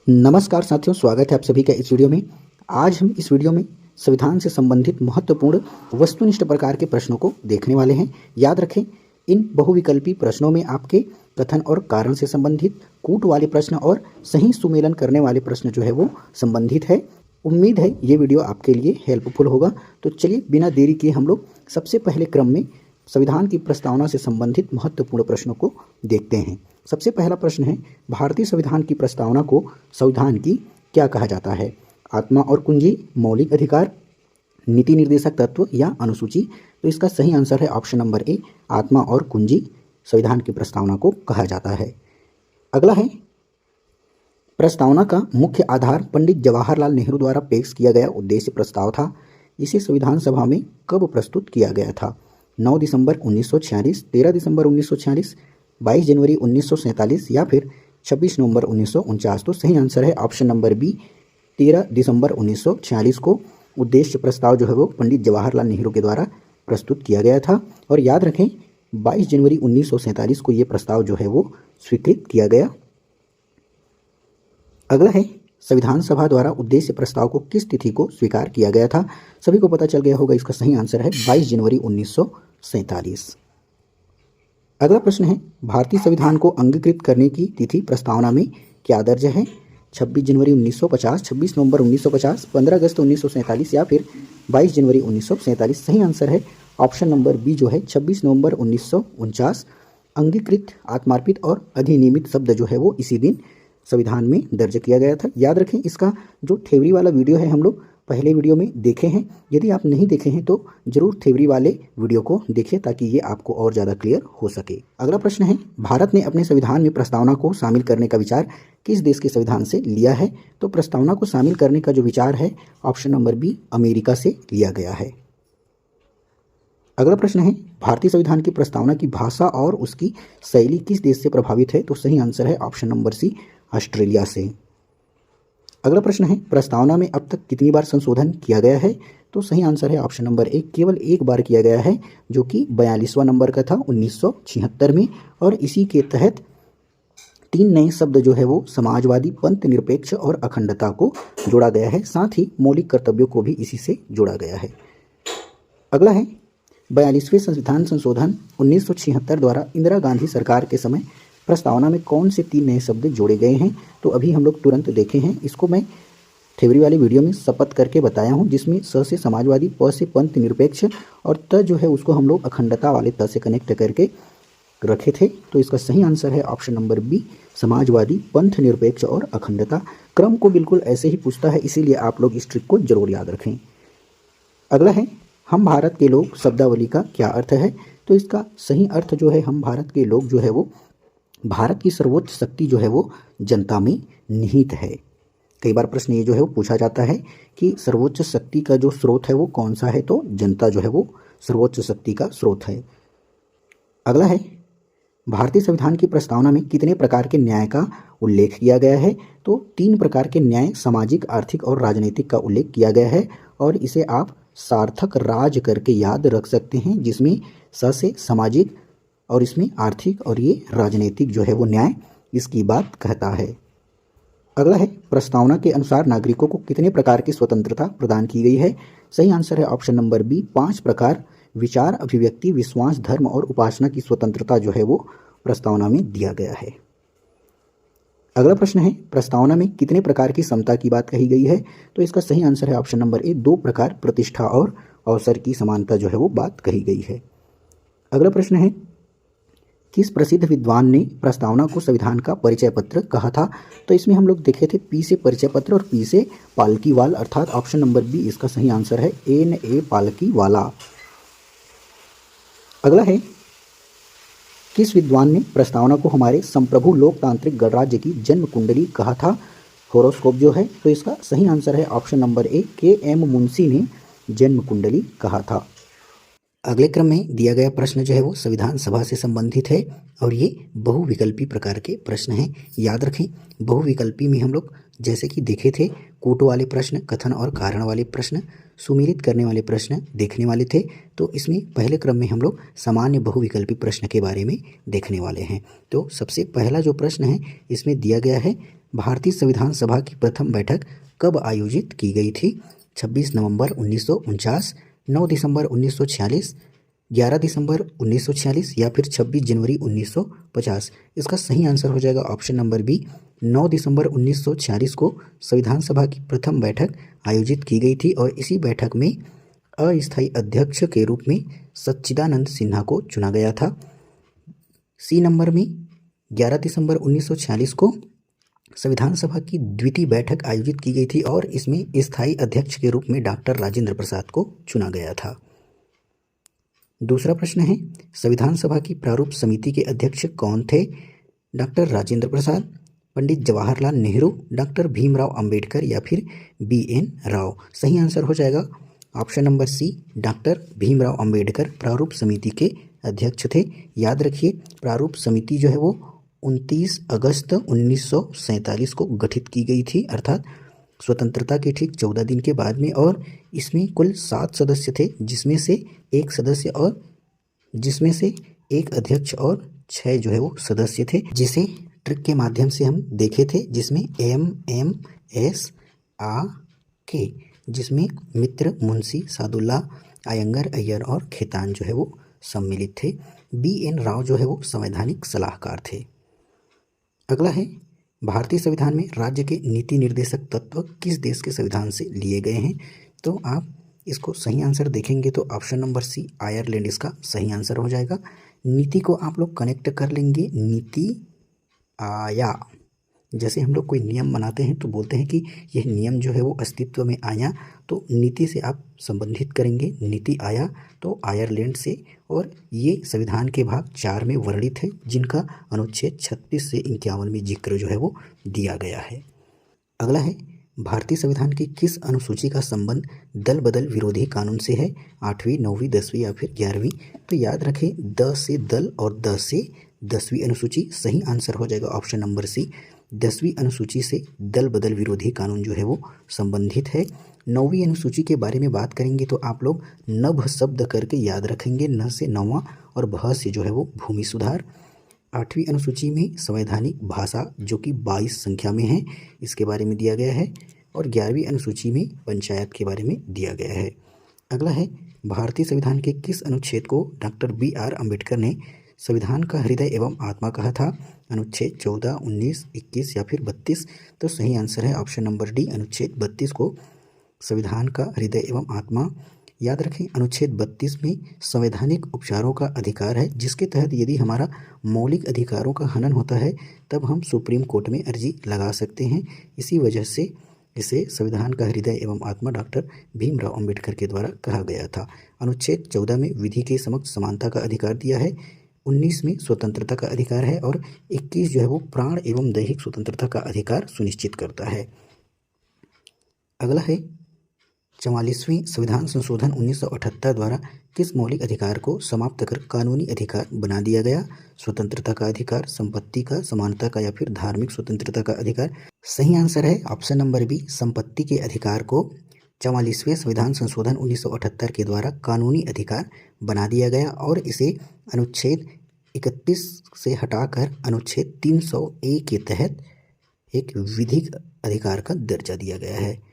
नमस्कार साथियों, स्वागत है आप सभी का इस वीडियो में। आज हम इस वीडियो में संविधान से संबंधित महत्वपूर्ण वस्तुनिष्ठ प्रकार के प्रश्नों को देखने वाले हैं। याद रखें, इन बहुविकल्पी प्रश्नों में आपके कथन और कारण से संबंधित कूट वाले प्रश्न और सही सुमेलन करने वाले प्रश्न जो है वो संबंधित है। उम्मीद है ये वीडियो आपके लिए हेल्पफुल होगा। तो चलिए बिना देरी किए हम लोग सबसे पहले क्रम में संविधान की प्रस्तावना से संबंधित महत्वपूर्ण प्रश्नों को देखते हैं। सबसे पहला प्रश्न है, भारतीय संविधान की प्रस्तावना को संविधान की क्या कहा जाता है? आत्मा और कुंजी, मौलिक अधिकार, नीति निर्देशक तत्व या अनुसूची? तो इसका सही आंसर है ऑप्शन नंबर ए, आत्मा और कुंजी संविधान की प्रस्तावना को कहा जाता है। अगला है, प्रस्तावना का मुख्य आधार पंडित जवाहरलाल नेहरू द्वारा पेश किया गया उद्देश्य प्रस्ताव था। इसे संविधान सभा में कब प्रस्तुत किया गया था? 9 दिसंबर 1946, 13 दिसंबर 1946, 22 जनवरी 1947 या फिर 26 नवंबर 1949? तो सही आंसर है ऑप्शन नंबर बी, 13 दिसंबर 1946 को उद्देश्य प्रस्ताव जो है वो पंडित जवाहरलाल नेहरू के द्वारा प्रस्तुत किया गया था। और याद रखें, 22 जनवरी 1947 को ये प्रस्ताव जो है वो स्वीकृत किया गया। अगला है, संविधान सभा द्वारा उद्देश्य प्रस्ताव को किस तिथि को स्वीकार किया गया था? सभी को पता चल गया होगा, इसका सही आंसर है 22 जनवरी 1947। अगला प्रश्न है, भारतीय संविधान को अंगीकृत करने की तिथि प्रस्तावना में क्या दर्ज है? 26 जनवरी 1950, 26 नवंबर 1950, 15 अगस्त 1947 या फिर 22 जनवरी 1947? सही आंसर है ऑप्शन नंबर बी जो है 26 नवंबर 1949। अंगीकृत, आत्मार्पित और अधिनियमित शब्द जो है वो इसी दिन संविधान में दर्ज किया गया था। याद रखें, इसका जो थ्योरी वाला वीडियो है हम लोग पहले वीडियो में देखे हैं। यदि आप नहीं देखे हैं तो जरूर थ्योरी वाले वीडियो को देखिए ताकि ये आपको और ज़्यादा क्लियर हो सके। अगला प्रश्न है, भारत ने अपने संविधान में प्रस्तावना को शामिल करने का विचार किस देश के संविधान से लिया है? तो प्रस्तावना को शामिल करने का जो विचार है ऑप्शन नंबर बी, अमेरिका से लिया गया है। अगला प्रश्न है, भारतीय संविधान की प्रस्तावना की भाषा और उसकी शैली किस देश से प्रभावित है? तो सही आंसर है ऑप्शन नंबर सी, ऑस्ट्रेलिया से। अगला प्रश्न है, प्रस्तावना में अब तक कितनी बार संशोधन किया गया है? तो सही आंसर है ऑप्शन नंबर ए, केवल एक बार किया गया है, जो कि 42वां नंबर का था 1976 में। और इसी के तहत 3 नए शब्द जो है वो समाजवादी, पंथ निरपेक्ष और अखंडता को जोड़ा गया है। साथ ही मौलिक कर्तव्यों को भी इसी से जोड़ा गया है। अगला है, 42वें संविधान संशोधन 1976 द्वारा इंदिरा गांधी सरकार के समय प्रस्तावना में कौन से 3 नए शब्द जोड़े गए हैं? तो अभी हम लोग तुरंत देखे हैं। इसको मैं थ्योरी वाली वीडियो में शपथ करके बताया हूं, जिसमें स से समाजवादी, प से पंथ निरपेक्ष और त जो है उसको हम लोग अखंडता वाले त से कनेक्ट करके रखे थे। तो इसका सही आंसर है ऑप्शन नंबर बी, समाजवादी, पंथ निरपेक्ष और अखंडता। क्रम को बिल्कुल ऐसे ही पूछता है, इसीलिए आप लोग इस ट्रिक को जरूर याद रखें। अगला है, हम भारत के लोग शब्दावली का क्या अर्थ है? तो इसका सही अर्थ जो है, हम भारत के लोग जो है वो भारत की सर्वोच्च शक्ति जो है वो जनता में निहित है। कई बार प्रश्न ये जो है वो पूछा जाता है कि सर्वोच्च शक्ति का जो स्रोत है वो कौन सा है? तो जनता जो है वो सर्वोच्च शक्ति का स्रोत है। अगला है, भारतीय संविधान की प्रस्तावना में कितने प्रकार के न्याय का उल्लेख किया गया है? तो 3 प्रकार के न्याय, सामाजिक, आर्थिक और राजनीतिक का उल्लेख किया गया है। और इसे आप सार्थक राज करके याद रख सकते हैं, जिसमें स से सामाजिक और इसमें आर्थिक और ये राजनीतिक जो है वो न्याय इसकी बात कहता है। अगला है, प्रस्तावना के अनुसार नागरिकों को कितने प्रकार की स्वतंत्रता प्रदान की गई है? सही आंसर है ऑप्शन नंबर बी, 5 प्रकार। विचार, अभिव्यक्ति, विश्वास, धर्म और उपासना की स्वतंत्रता जो है वो प्रस्तावना में दिया गया है। अगला प्रश्न है, प्रस्तावना में कितने प्रकार की समता की बात कही गई है? तो इसका सही आंसर है ऑप्शन नंबर ए, 2 प्रकार, प्रतिष्ठा और अवसर की समानता जो है वो बात कही गई है। अगला प्रश्न है, किस प्रसिद्ध विद्वान ने प्रस्तावना को संविधान का परिचय पत्र कहा था? तो इसमें हम लोग देखे थे पी से परिचय पत्र और पी से पालकीवाल, अर्थात ऑप्शन नंबर बी इसका सही आंसर है, N.A. पालकीवाला। अगला है, किस विद्वान ने प्रस्तावना को हमारे संप्रभु लोकतांत्रिक गणराज्य की जन्म कुंडली कहा था? होरोस्कोप जो है। तो इसका सही आंसर है option number A, K.M. Munshi ने जन्म कुंडली कहा था। अगले क्रम में दिया गया प्रश्न जो है वो संविधान सभा से संबंधित है और ये बहुविकल्पी प्रकार के प्रश्न हैं। याद रखें, बहुविकल्पी में हम लोग जैसे कि देखे थे कूट वाले प्रश्न, कथन और कारण वाले प्रश्न, सुमेलित करने वाले प्रश्न देखने वाले थे। तो इसमें पहले क्रम में हम लोग सामान्य बहुविकल्पी प्रश्न के बारे में देखने वाले हैं। तो सबसे पहला जो प्रश्न है इसमें दिया गया है, भारतीय संविधान सभा की प्रथम बैठक कब आयोजित की गई थी? 26 नवंबर 1949, 9 दिसंबर 1946, 11 दिसंबर 1946 या फिर 26 जनवरी 1950। इसका सही आंसर हो जाएगा ऑप्शन नंबर बी, 9 दिसंबर 1946 को संविधान सभा की प्रथम बैठक आयोजित की गई थी और इसी बैठक में अस्थायी अध्यक्ष के रूप में सच्चिदानंद सिन्हा को चुना गया था। सी नंबर में 11 दिसंबर 1946 को संविधान सभा की द्वितीय बैठक आयोजित की गई थी और इसमें स्थायी अध्यक्ष के रूप में डॉक्टर राजेंद्र प्रसाद को चुना गया था। दूसरा प्रश्न है, संविधान सभा की प्रारूप समिति के अध्यक्ष कौन थे? डॉक्टर राजेंद्र प्रसाद, पंडित जवाहरलाल नेहरू, डॉक्टर भीमराव अंबेडकर या फिर BN राव। सही आंसर हो जाएगा option number C, doctor Bhimrao Ambedkar प्रारूप समिति के अध्यक्ष थे। याद रखिए, प्रारूप समिति जो है वो 29 अगस्त 1947 को गठित की गई थी, अर्थात स्वतंत्रता के ठीक 14 दिन के बाद में, और इसमें कुल 7 सदस्य थे, जिसमें से एक अध्यक्ष और 6 जो है वो सदस्य थे, जिसे ट्रिक के माध्यम से हम देखे थे, जिसमें MMSAK, जिसमें मित्र, मुंशी, सादुल्ला, अयंगर, अय्यर और खेतान जो है वो सम्मिलित थे। BN राव जो है वो संवैधानिक सलाहकार थे। अगला है, भारतीय संविधान में राज्य के नीति निर्देशक तत्व किस देश के संविधान से लिए गए हैं? तो आप इसको सही आंसर देखेंगे तो ऑप्शन नंबर सी, आयरलैंड इसका सही आंसर हो जाएगा। नीति को आप लोग कनेक्ट कर लेंगे, नीति आया, जैसे हम लोग कोई नियम बनाते हैं तो बोलते हैं कि यह नियम जो है वो अस्तित्व में आया, तो नीति से आप संबंधित करेंगे, नीति आया तो आयरलैंड से, और ये संविधान के भाग 4 में वर्णित है, जिनका अनुच्छेद 36 से 51 में जिक्र जो है वो दिया गया है। अगला है, भारतीय संविधान की किस अनुसूची का संबंध दल बदल विरोधी कानून से है? 8वीं, 9वीं, 10वीं या फिर 11वीं? तो याद रखें, द से दल और द से 10वीं अनुसूची। सही आंसर हो जाएगा ऑप्शन नंबर सी, 10वीं अनुसूची से दल बदल विरोधी कानून जो है वो संबंधित है। 9वीं अनुसूची के बारे में बात करेंगे तो आप लोग नभ शब्द करके याद रखेंगे, न से नौवां और भ से जो है वो भूमि सुधार। 8वीं अनुसूची में संवैधानिक भाषा जो कि 22 संख्या में है, इसके बारे में दिया गया है, और 11वीं अनुसूची में पंचायत के बारे में दिया गया है। अगला है, भारतीय संविधान के किस अनुच्छेद को डॉक्टर BR अम्बेडकर ने संविधान का हृदय एवं आत्मा कहा था? अनुच्छेद 14, 19, 21 या फिर 32? तो सही आंसर है ऑप्शन नंबर डी, अनुच्छेद 32 को संविधान का हृदय एवं आत्मा। याद रखें, अनुच्छेद 32 में संवैधानिक उपचारों का अधिकार है, जिसके तहत यदि हमारा मौलिक अधिकारों का हनन होता है तब हम सुप्रीम कोर्ट में अर्जी लगा सकते हैं। इसी वजह से इसे संविधान का हृदय एवं आत्मा डॉक्टर भीमराव अंबेडकर के द्वारा कहा गया था। अनुच्छेद 14 में विधि के समक्ष समानता का अधिकार दिया है, 19 में स्वतंत्रता का अधिकार है, और 21 जो है वो प्राण एवं दैहिक स्वतंत्रता का अधिकार सुनिश्चित करता है। अगला है, 44वें संविधान संशोधन 1978 द्वारा किस मौलिक अधिकार को समाप्त कर कानूनी अधिकार बना दिया गया? स्वतंत्रता का अधिकार, संपत्ति का, समानता का या फिर धार्मिक स्वतंत्रता का अधिकार? सही आंसर है ऑप्शन नंबर बी, संपत्ति के अधिकार को 44वें संविधान संशोधन 1978 के द्वारा कानूनी अधिकार बना दिया गया, और इसे अनुच्छेद 31 से हटाकर अनुच्छेद 300A के तहत एक विधिक अधिकार का दर्जा दिया गया है।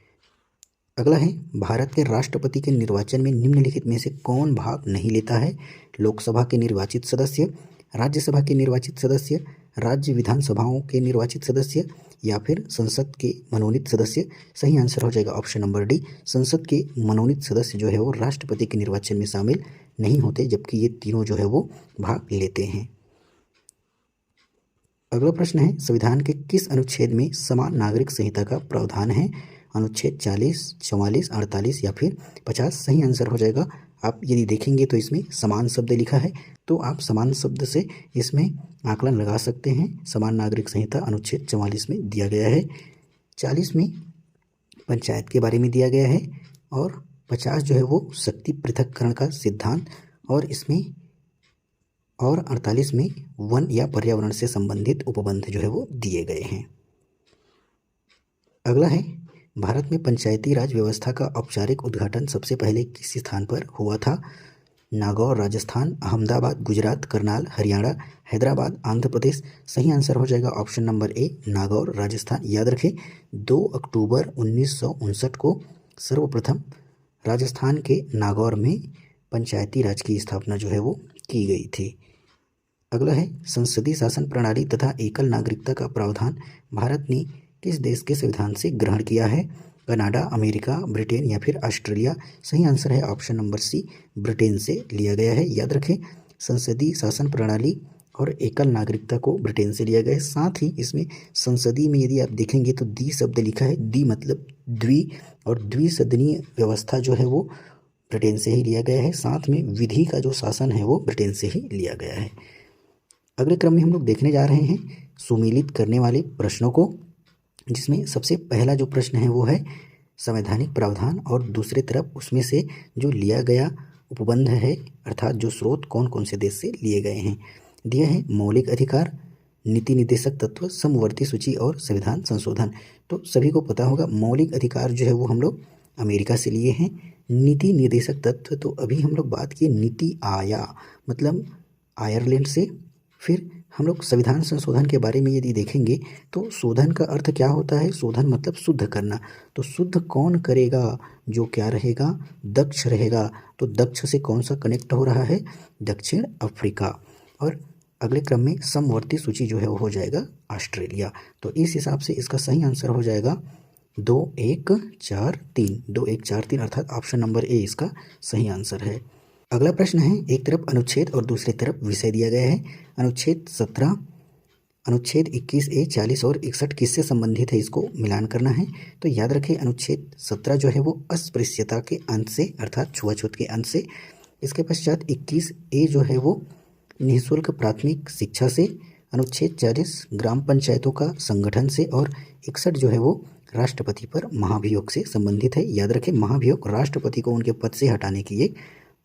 अगला है, भारत के राष्ट्रपति के निर्वाचन में निम्नलिखित में से कौन भाग नहीं लेता है? लोकसभा के निर्वाचित सदस्य, राज्यसभा के निर्वाचित सदस्य, राज्य विधानसभाओं के निर्वाचित सदस्य या फिर संसद के मनोनीत सदस्य? सही आंसर हो जाएगा ऑप्शन नंबर डी, संसद के मनोनीत सदस्य जो है वो राष्ट्रपति के निर्वाचन में शामिल नहीं होते, जबकि ये तीनों जो है वो भाग लेते हैं। अगला प्रश्न है, संविधान के किस अनुच्छेद में समान नागरिक संहिता का प्रावधान है? अनुच्छेद 40, 44, 48 या फिर 50? सही आंसर हो जाएगा, आप यदि देखेंगे तो इसमें समान शब्द लिखा है, तो आप समान शब्द से इसमें आकलन लगा सकते हैं। समान नागरिक संहिता अनुच्छेद 44 में दिया गया है, 40 में पंचायत के बारे में दिया गया है, और 50 जो है वो शक्ति पृथक्करण का सिद्धांत, और इसमें और 48 में वन या पर्यावरण से संबंधित उपबंध जो है वो दिए गए हैं। अगला है, भारत में पंचायती राज व्यवस्था का औपचारिक उद्घाटन सबसे पहले किस स्थान पर हुआ था? नागौर राजस्थान, अहमदाबाद गुजरात, करनाल हरियाणा, हैदराबाद आंध्र प्रदेश। सही आंसर हो जाएगा option number A, Nagaur Rajasthan. याद रखें 2 अक्टूबर 1959 को सर्वप्रथम राजस्थान के नागौर में पंचायती राज की स्थापना जो है वो की गई थी। अगला है संसदीय शासन प्रणाली तथा एकल नागरिकता का प्रावधान भारत ने किस देश के संविधान से ग्रहण किया है? कनाडा, अमेरिका, ब्रिटेन या फिर ऑस्ट्रेलिया। सही आंसर है ऑप्शन नंबर सी, ब्रिटेन से लिया गया है। याद रखें संसदीय शासन प्रणाली और एकल नागरिकता को ब्रिटेन से लिया गया है। साथ ही इसमें संसदीय में यदि आप देखेंगे तो दी शब्द लिखा है, दी मतलब द्वि, और द्विसदनीय व्यवस्था जो है वो ब्रिटेन से ही लिया गया है। साथ में विधि का जो शासन है वो ब्रिटेन से ही लिया गया है। अगले क्रम में हम लोग देखने जा रहे हैं सुमेलित करने वाले प्रश्नों को, जिसमें सबसे पहला जो प्रश्न है वो है संवैधानिक प्रावधान और दूसरे तरफ उसमें से जो लिया गया उपबंध है अर्थात जो स्रोत कौन कौन से देश से लिए गए हैं। दिया है मौलिक अधिकार, नीति निर्देशक तत्व, समवर्ती सूची और संविधान संशोधन। तो सभी को पता होगा मौलिक अधिकार जो है वो हम लोग अमेरिका से लिए हैं। नीति निर्देशक तत्व तो अभी हम लोग बात किए नीति आया मतलब आयरलैंड से। फिर हम लोग संविधान संशोधन के बारे में यदि देखेंगे तो शोधन का अर्थ क्या होता है? शोधन मतलब शुद्ध करना। तो शुद्ध कौन करेगा? जो क्या रहेगा? दक्ष रहेगा। तो दक्ष से कौन सा कनेक्ट हो रहा है? दक्षिण अफ्रीका। और अगले क्रम में समवर्ती सूची जो है वो हो जाएगा ऑस्ट्रेलिया। तो इस हिसाब से इसका सही आंसर हो जाएगा 2 1 4 3, 2 1 4 3 अर्थात ऑप्शन नंबर ए इसका सही आंसर है। अगला प्रश्न है एक तरफ अनुच्छेद और दूसरी तरफ विषय दिया गया है। अनुच्छेद 17, अनुच्छेद 21A, 40 और 61 किससे संबंधित है? इसको मिलान करना है। तो याद रखें अनुच्छेद 17 जो है वो अस्पृश्यता के अंश से अर्थात छुआछूत के अंश से। इसके पश्चात 21A जो है वो निःशुल्क प्राथमिक शिक्षा से। अनुच्छेद 40 ग्राम पंचायतों का संगठन से। और 61 जो है वो राष्ट्रपति पर महाभियोग से संबंधित है। याद रखें महाभियोग राष्ट्रपति को उनके पद से हटाने की एक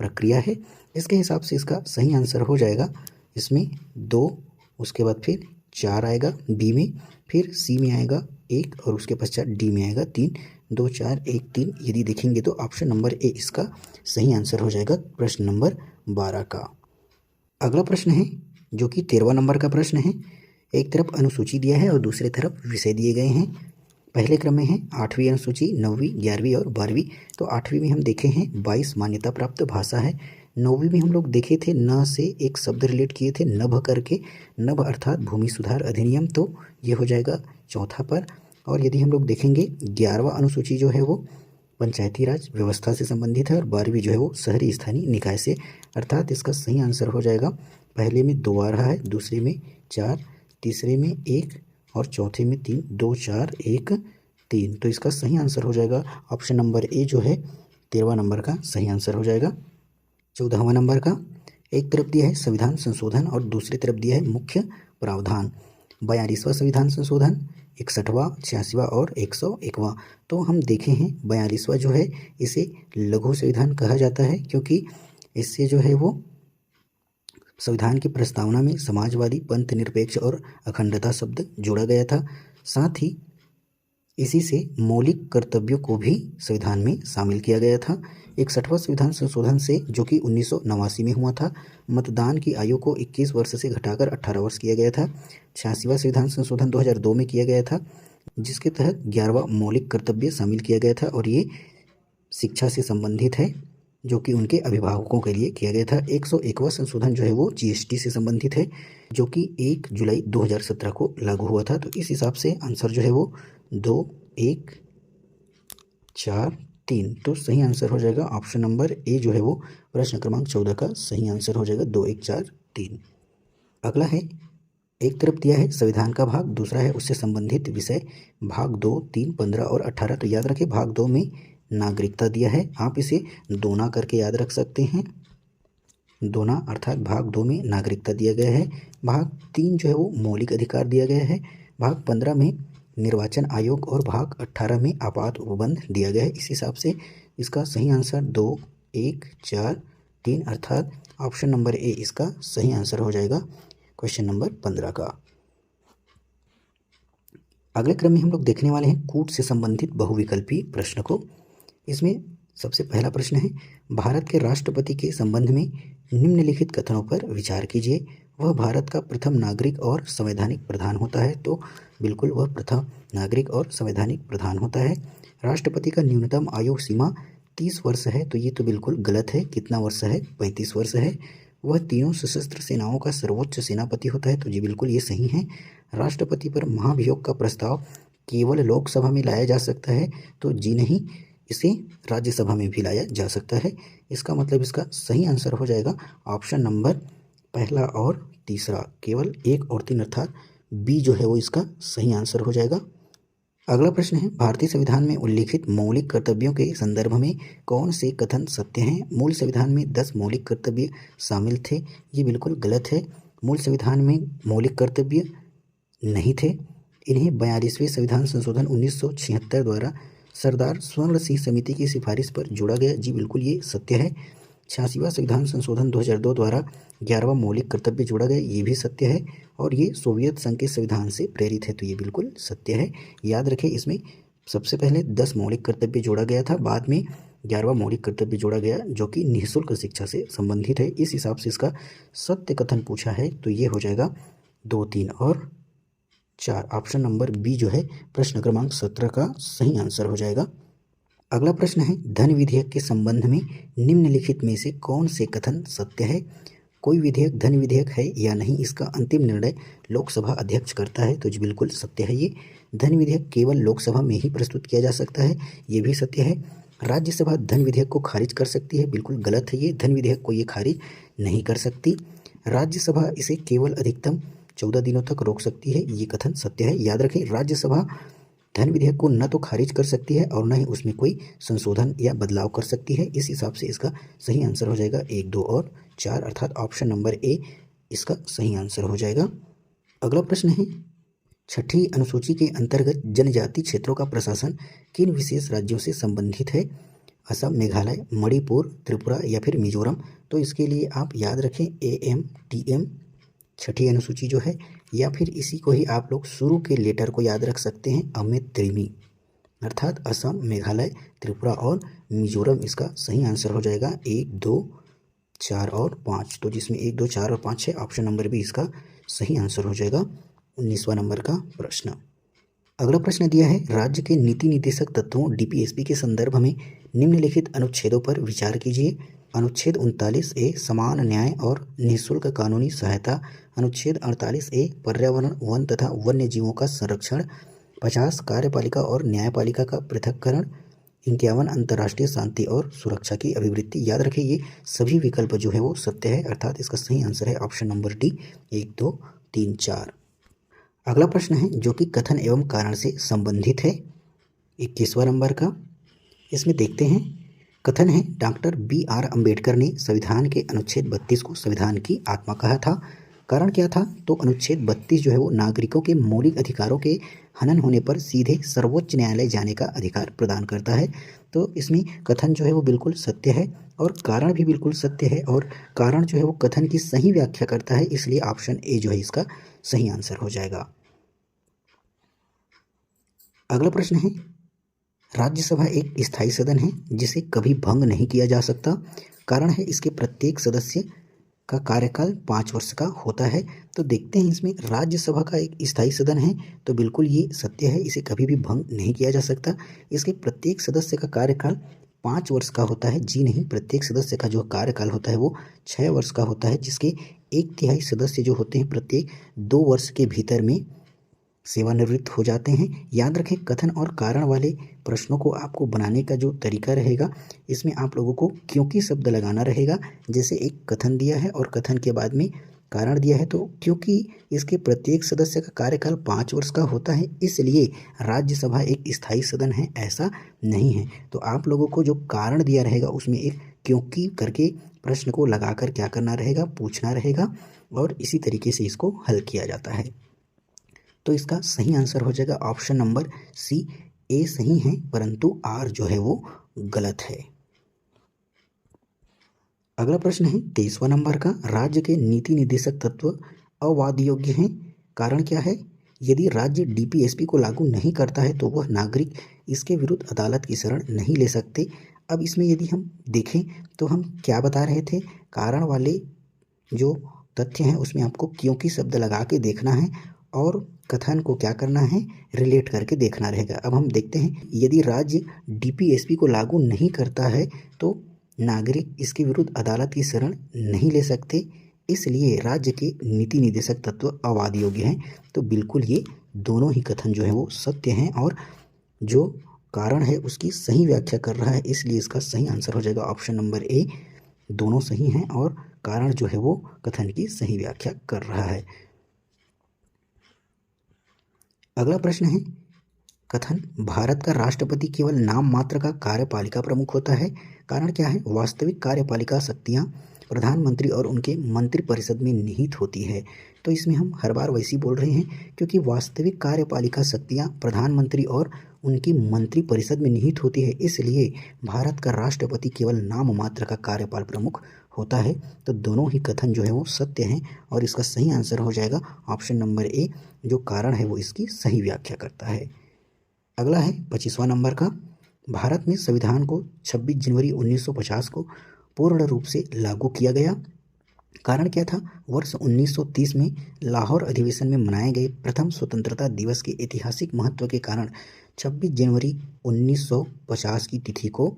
प्रक्रिया है। इसके हिसाब से इसका सही आंसर हो जाएगा इसमें 2, उसके बाद फिर 4 आएगा बी में, फिर सी में आएगा 1 और उसके पश्चात डी में आएगा 3, 2 4 1 3। यदि देखेंगे तो ऑप्शन नंबर ए इसका सही आंसर हो जाएगा प्रश्न नंबर 12 का। अगला प्रश्न है जो कि 13वां नंबर का प्रश्न है। एक तरफ अनुसूची दिया है और दूसरे तरफ विषय दिए गए हैं। पहले क्रम में है 8वीं अनुसूची, 9वीं, 11वीं और 12वीं। तो 8वीं में हम देखे हैं 22 मान्यता प्राप्त भाषा है। 9वीं में हम लोग देखे थे न से एक शब्द रिलेट किए थे नभ करके, नभ अर्थात भूमि सुधार अधिनियम। तो ये हो जाएगा चौथा पर। और यदि हम लोग देखेंगे 11वां अनुसूची जो है वो पंचायती राज व्यवस्था से संबंधित है और 12वीं जो है वो शहरी स्थानीय निकाय से। अर्थात इसका सही आंसर हो जाएगा पहले में 2 आ रहा है, दूसरे में 4, तीसरे में 1 और चौथे में 3, 2 4 1 3। तो इसका सही आंसर हो जाएगा ऑप्शन नंबर ए जो है 13वां नंबर का सही आंसर हो जाएगा। 14वां नंबर का एक तरफ दिया है संविधान संशोधन और दूसरी तरफ दिया है मुख्य प्रावधान। 42वां संविधान संशोधन, 61वां, 86वां और 101वां। तो हम देखे हैं 42वां जो है इसे लघु संविधान कहा जाता है क्योंकि इससे जो है वो संविधान की प्रस्तावना में समाजवादी, पंथ निरपेक्ष और अखंडता शब्द जोड़ा गया था। साथ ही इसी से मौलिक कर्तव्यों को भी संविधान में शामिल किया गया था। 61वां संविधान संशोधन से जो कि 1989 में हुआ था, मतदान की आयु को 21 वर्ष से घटाकर 18 वर्ष किया गया था। 86वां संविधान संशोधन 2002 में किया गया था जिसके तहत 11वां मौलिक कर्तव्य शामिल किया गया था और ये शिक्षा से संबंधित है जो कि उनके अभिभावकों के लिए किया गया था। 101वां संशोधन जो है वो GST से संबंधित है जो कि 1 जुलाई 2017 को लागू हुआ था। तो इस हिसाब से आंसर जो है वो 2 1 4 3। तो सही आंसर हो जाएगा ऑप्शन नंबर ए जो है वो प्रश्न क्रमांक 14 का सही आंसर हो जाएगा 2 1 4 3। अगला है एक तरफ दिया है संविधान का भाग, दूसरा है उससे संबंधित विषय। भाग 2, 3, 15 और 18। तो याद रखें भाग 2 में नागरिकता दिया है, आप इसे दोना करके याद रख सकते हैं। दोना अर्थात भाग 2 में नागरिकता दिया गया है। भाग 3 जो है वो मौलिक अधिकार दिया गया है। भाग 15 में निर्वाचन आयोग और भाग 18 में आपात उपबंध दिया गया है। इस हिसाब से इसका सही आंसर 2 1 4 3 अर्थात ऑप्शन नंबर ए इसका सही आंसर हो जाएगा क्वेश्चन नंबर 15 का। अगले क्रम में हम लोग देखने वाले हैं कूट से संबंधित बहुविकल्पी प्रश्न को। इसमें सबसे पहला प्रश्न है, भारत के राष्ट्रपति के संबंध में निम्नलिखित कथनों पर विचार कीजिए। वह भारत का प्रथम नागरिक और संवैधानिक प्रधान होता है। तो बिल्कुल वह प्रथम नागरिक और संवैधानिक प्रधान होता है। राष्ट्रपति का न्यूनतम आयु सीमा 30 वर्ष है। तो ये तो बिल्कुल गलत है। कितना वर्ष है? 35 वर्ष है। वह तीनों सशस्त्र सेनाओं का सर्वोच्च सेनापति होता है। तो जी बिल्कुल ये सही है। राष्ट्रपति पर महाभियोग का प्रस्ताव केवल लोकसभा में लाया जा सकता है। तो जी नहीं, इसे राज्यसभा में भी लाया जा सकता है। इसका मतलब इसका सही आंसर हो जाएगा ऑप्शन नंबर पहला और तीसरा, केवल 1 और 3 अर्थात बी जो है वो इसका सही आंसर हो जाएगा। अगला प्रश्न है, भारतीय संविधान में उल्लिखित मौलिक कर्तव्यों के संदर्भ में कौन से कथन सत्य हैं? मूल संविधान में 10 मौलिक कर्तव्य शामिल थे। ये बिल्कुल गलत है। मूल संविधान में मौलिक कर्तव्य नहीं थे। इन्हें 42वें संविधान संशोधन 1976 द्वारा सरदार स्वर्ण सिंह समिति की सिफारिश पर जोड़ा गया। जी बिल्कुल ये सत्य है। 86वां संविधान संशोधन 2002 द्वारा 11वां मौलिक कर्तव्य जोड़ा गया। ये भी सत्य है। और ये सोवियत संघ के संविधान से प्रेरित है। तो ये बिल्कुल सत्य है। याद रखें, इसमें सबसे पहले 10 मौलिक कर्तव्य जोड़ा गया था, बाद में 11वां मौलिक कर्तव्य जोड़ा गया जो कि निःशुल्क शिक्षा से संबंधित है। इस हिसाब से इसका सत्य कथन पूछा है तो ये हो जाएगा 2, 3 और 4। ऑप्शन नंबर बी जो है प्रश्न क्रमांक 17 का सही आंसर हो जाएगा। अगला प्रश्न है, धन विधेयक के संबंध में निम्नलिखित में से कौन से कथन सत्य है? कोई विधेयक धन विधेयक है या नहीं, इसका अंतिम निर्णय लोकसभा अध्यक्ष करता है। तो जी बिल्कुल सत्य है। ये धन विधेयक केवल लोकसभा में ही प्रस्तुत किया जा सकता है। ये भी सत्य है। राज्यसभा धन विधेयक को खारिज कर सकती है। बिल्कुल गलत है। ये धन विधेयक को ये खारिज नहीं कर सकती। राज्यसभा इसे केवल अधिकतम 14 दिनों तक रोक सकती है। ये कथन सत्य है। याद रखें, राज्यसभा धन विधेयक को न तो खारिज कर सकती है और न ही उसमें कोई संशोधन या बदलाव कर सकती है। इस हिसाब से इसका सही आंसर हो जाएगा 1, 2 और 4 अर्थात ऑप्शन नंबर ए इसका सही आंसर हो जाएगा। अगला प्रश्न है, 6ठी अनुसूची के अंतर्गत जनजाति क्षेत्रों का प्रशासन किन विशेष राज्यों से संबंधित है? असम, मेघालय, मणिपुर, त्रिपुरा या फिर मिजोरम। तो इसके लिए आप याद रखें AMTM 6ठी अनुसूची जो है, या फिर इसी को ही आप लोग शुरू के लेटर को याद रख सकते हैं अमित त्रिमी, अर्थात असम, मेघालय, त्रिपुरा और मिजोरम इसका सही आंसर हो जाएगा 1, 2, 4 और 5। तो जिसमें 1, 2, 4 और 5 है, ऑप्शन नंबर बी इसका सही आंसर हो जाएगा 19वां नंबर का प्रश्न। अगला प्रश्न दिया है, राज्य के नीति निर्देशक तत्वों DPSP के संदर्भ में निम्नलिखित अनुच्छेदों पर विचार कीजिए। अनुच्छेद 39A समान न्याय और निःशुल्क कानूनी सहायता। अनुच्छेद 48A पर्यावरण, वन तथा वन्य जीवों का संरक्षण। 50 कार्यपालिका और न्यायपालिका का पृथक्करण। 51 अंतर्राष्ट्रीय शांति और सुरक्षा की अभिवृद्धि। याद रखिए, ये सभी विकल्प जो है वो सत्य है, अर्थात इसका सही आंसर है ऑप्शन नंबर डी 1, 2, 3, 4। अगला प्रश्न है जो कि कथन एवं कारण से संबंधित है, 21वां नंबर का। इसमें देखते हैं, कथन है, डॉक्टर BR अम्बेडकर ने संविधान के अनुच्छेद 32 को संविधान की आत्मा कहा था। कारण क्या था? तो अनुच्छेद 32 जो है वो नागरिकों के मौलिक अधिकारों के हनन होने पर सीधे सर्वोच्च न्यायालय जाने का अधिकार प्रदान करता है। तो इसमें कथन जो है वो बिल्कुल सत्य है और कारण भी बिल्कुल सत्य है, और कारण जो है वो कथन की सही व्याख्या करता है, इसलिए ऑप्शन ए जो है इसका सही आंसर हो जाएगा। अगला प्रश्न है, राज्यसभा एक स्थायी सदन है जिसे कभी भंग नहीं किया जा सकता। कारण है, इसके प्रत्येक सदस्य का कार्यकाल 5 वर्ष का होता है। तो देखते हैं, इसमें राज्यसभा का एक स्थायी सदन है, तो बिल्कुल ये सत्य है, इसे कभी भी भंग नहीं किया जा सकता। इसके प्रत्येक सदस्य का कार्यकाल 5 वर्ष का होता है। जी नहीं, प्रत्येक सदस्य का जो कार्यकाल होता है वो 6 वर्ष का होता है, जिसके 1/3 सदस्य जो होते हैं प्रत्येक 2 वर्ष के भीतर में सेवानिवृत्त हो जाते हैं। याद रखें, कथन और कारण वाले प्रश्नों को आपको बनाने का जो तरीका रहेगा, इसमें आप लोगों को क्योंकि शब्द लगाना रहेगा। जैसे एक कथन दिया है और कथन के बाद में कारण दिया है, तो क्योंकि इसके प्रत्येक सदस्य का कार्यकाल 5 वर्ष का होता है, इसलिए राज्यसभा एक स्थायी सदन है, ऐसा नहीं है। तो आप लोगों को जो कारण दिया रहेगा उसमें एक क्योंकि करके प्रश्न को लगाकर क्या करना रहेगा, पूछना रहेगा, और इसी तरीके से इसको हल किया जाता है। तो इसका सही आंसर हो जाएगा ऑप्शन नंबर सी, ए सही है परंतु आर जो है वो गलत है। अगला प्रश्न है 23वां नंबर का, राज्य के नीति निर्देशक तत्व अवाद योग्य हैं। कारण क्या है? यदि राज्य डीपीएसपी को लागू नहीं करता है तो वह नागरिक इसके विरुद्ध अदालत की शरण नहीं ले सकते। अब इसमें यदि हम देखें तो हम क्या बता रहे थे, कारण वाले जो तथ्य हैं उसमें आपको क्योंकि शब्द लगा के देखना है और कथन को क्या करना है, रिलेट करके देखना रहेगा। अब हम देखते हैं, यदि राज्य डीपीएसपी को लागू नहीं करता है तो नागरिक इसके विरुद्ध अदालत की शरण नहीं ले सकते, इसलिए राज्य के नीति निर्देशक तत्व अवाद योग्य हैं। तो बिल्कुल ये दोनों ही कथन जो है वो सत्य हैं और जो कारण है उसकी सही व्याख्या कर रहा है, इसलिए इसका सही आंसर हो जाएगा ऑप्शन नंबर ए। दोनों सही हैं और कारण जो है वो कथन की सही व्याख्या कर रहा है। अगला प्रश्न है, कथन भारत का राष्ट्रपति केवल नाम मात्र का कार्यपालिका प्रमुख होता है, कारण क्या है? वास्तविक कार्यपालिका शक्तियां प्रधानमंत्री और उनके मंत्रिपरिषद में निहित होती है। तो इसमें हम हर बार वैसे ही बोल रहे हैं क्योंकि वास्तविक कार्यपालिका शक्तियां प्रधानमंत्री और उनकी मंत्रिपरिषद में निहित होती है, इसलिए भारत का राष्ट्रपति केवल नाम मात्र का कार्यपाल प्रमुख होता है। तो दोनों ही कथन जो है वो सत्य हैं और इसका सही आंसर हो जाएगा ऑप्शन नंबर ए, जो कारण है वो इसकी सही व्याख्या करता है। अगला है 25वां नंबर का, भारत में संविधान को 26 जनवरी 1950 को पूर्ण रूप से लागू किया गया, कारण क्या था? वर्ष 1930 में लाहौर अधिवेशन में मनाए गए प्रथम स्वतंत्रता दिवस के ऐतिहासिक महत्व के कारण 26 जनवरी 1950 की तिथि को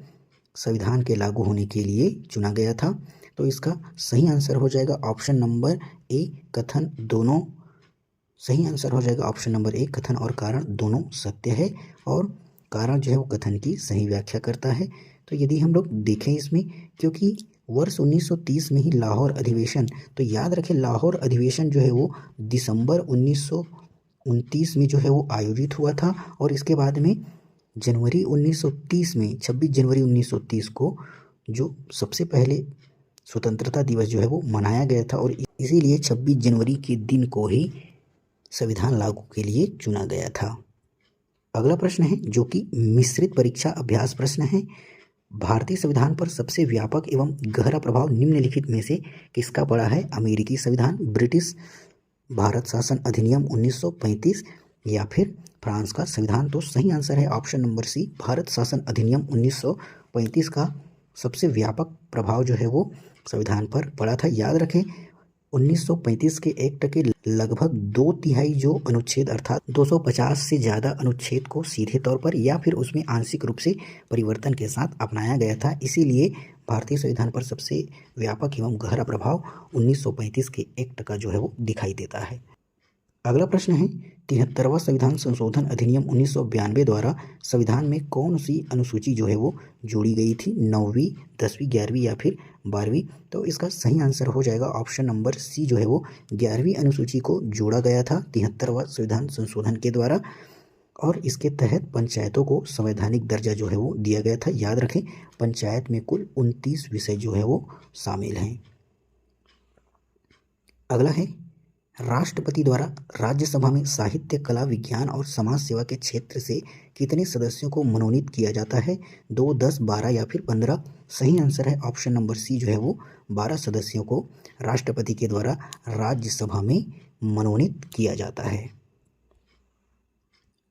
संविधान के लागू होने के लिए चुना गया था। तो इसका सही आंसर हो जाएगा ऑप्शन नंबर ए, कथन दोनों सही आंसर हो जाएगा ऑप्शन नंबर ए, कथन और कारण दोनों सत्य है और कारण जो है वो कथन की सही व्याख्या करता है। तो यदि हम लोग देखें इसमें, क्योंकि वर्ष 1930 में ही लाहौर अधिवेशन, तो याद रखें लाहौर अधिवेशन जो है वो दिसंबर 1929 में जो है वो आयोजित हुआ था और इसके बाद में जनवरी 1930 में 26 जनवरी 1930 को जो सबसे पहले स्वतंत्रता दिवस जो है वो मनाया गया था और इसीलिए 26 जनवरी के दिन को ही संविधान लागू के लिए चुना गया था। अगला प्रश्न है जो कि मिश्रित परीक्षा अभ्यास प्रश्न है, भारतीय संविधान पर सबसे व्यापक एवं गहरा प्रभाव निम्नलिखित में से किसका पड़ा है? अमेरिकी संविधान, ब्रिटिश भारत शासन अधिनियम 1935 या फिर फ्रांस का संविधान। तो सही आंसर है ऑप्शन नंबर सी, भारत शासन अधिनियम 1935 का सबसे व्यापक प्रभाव जो है वो संविधान पर पड़ा था। याद रखें 1935 के एक्ट के लगभग 2/3 जो अनुच्छेद अर्थात 250 से ज़्यादा अनुच्छेद को सीधे तौर पर या फिर उसमें आंशिक रूप से परिवर्तन के साथ अपनाया गया था, इसीलिए भारतीय संविधान पर सबसे व्यापक एवं गहरा प्रभाव 1935 के एक्ट का जो है वो दिखाई देता है। अगला प्रश्न है 73वां संविधान संशोधन अधिनियम 1992 द्वारा संविधान में कौन सी अनुसूची जो है वो जोड़ी गई थी? 9वीं, 10वीं, 11वीं या फिर 12वीं? तो इसका सही आंसर हो जाएगा ऑप्शन नंबर सी, जो है वो 11वीं अनुसूची को जोड़ा गया था 73वां संविधान संशोधन के द्वारा और इसके तहत पंचायतों को संवैधानिक दर्जा जो है वो दिया गया था। याद रखें पंचायत में कुल 29 विषय जो है वो शामिल हैं। अगला है राष्ट्रपति द्वारा राज्यसभा में साहित्य, कला, विज्ञान और समाज सेवा के क्षेत्र से कितने सदस्यों को मनोनीत किया जाता है? 2, 10, 12 या फिर 15? सही आंसर है ऑप्शन नंबर सी, जो है वो 12 सदस्यों को राष्ट्रपति के द्वारा राज्यसभा में मनोनीत किया जाता है।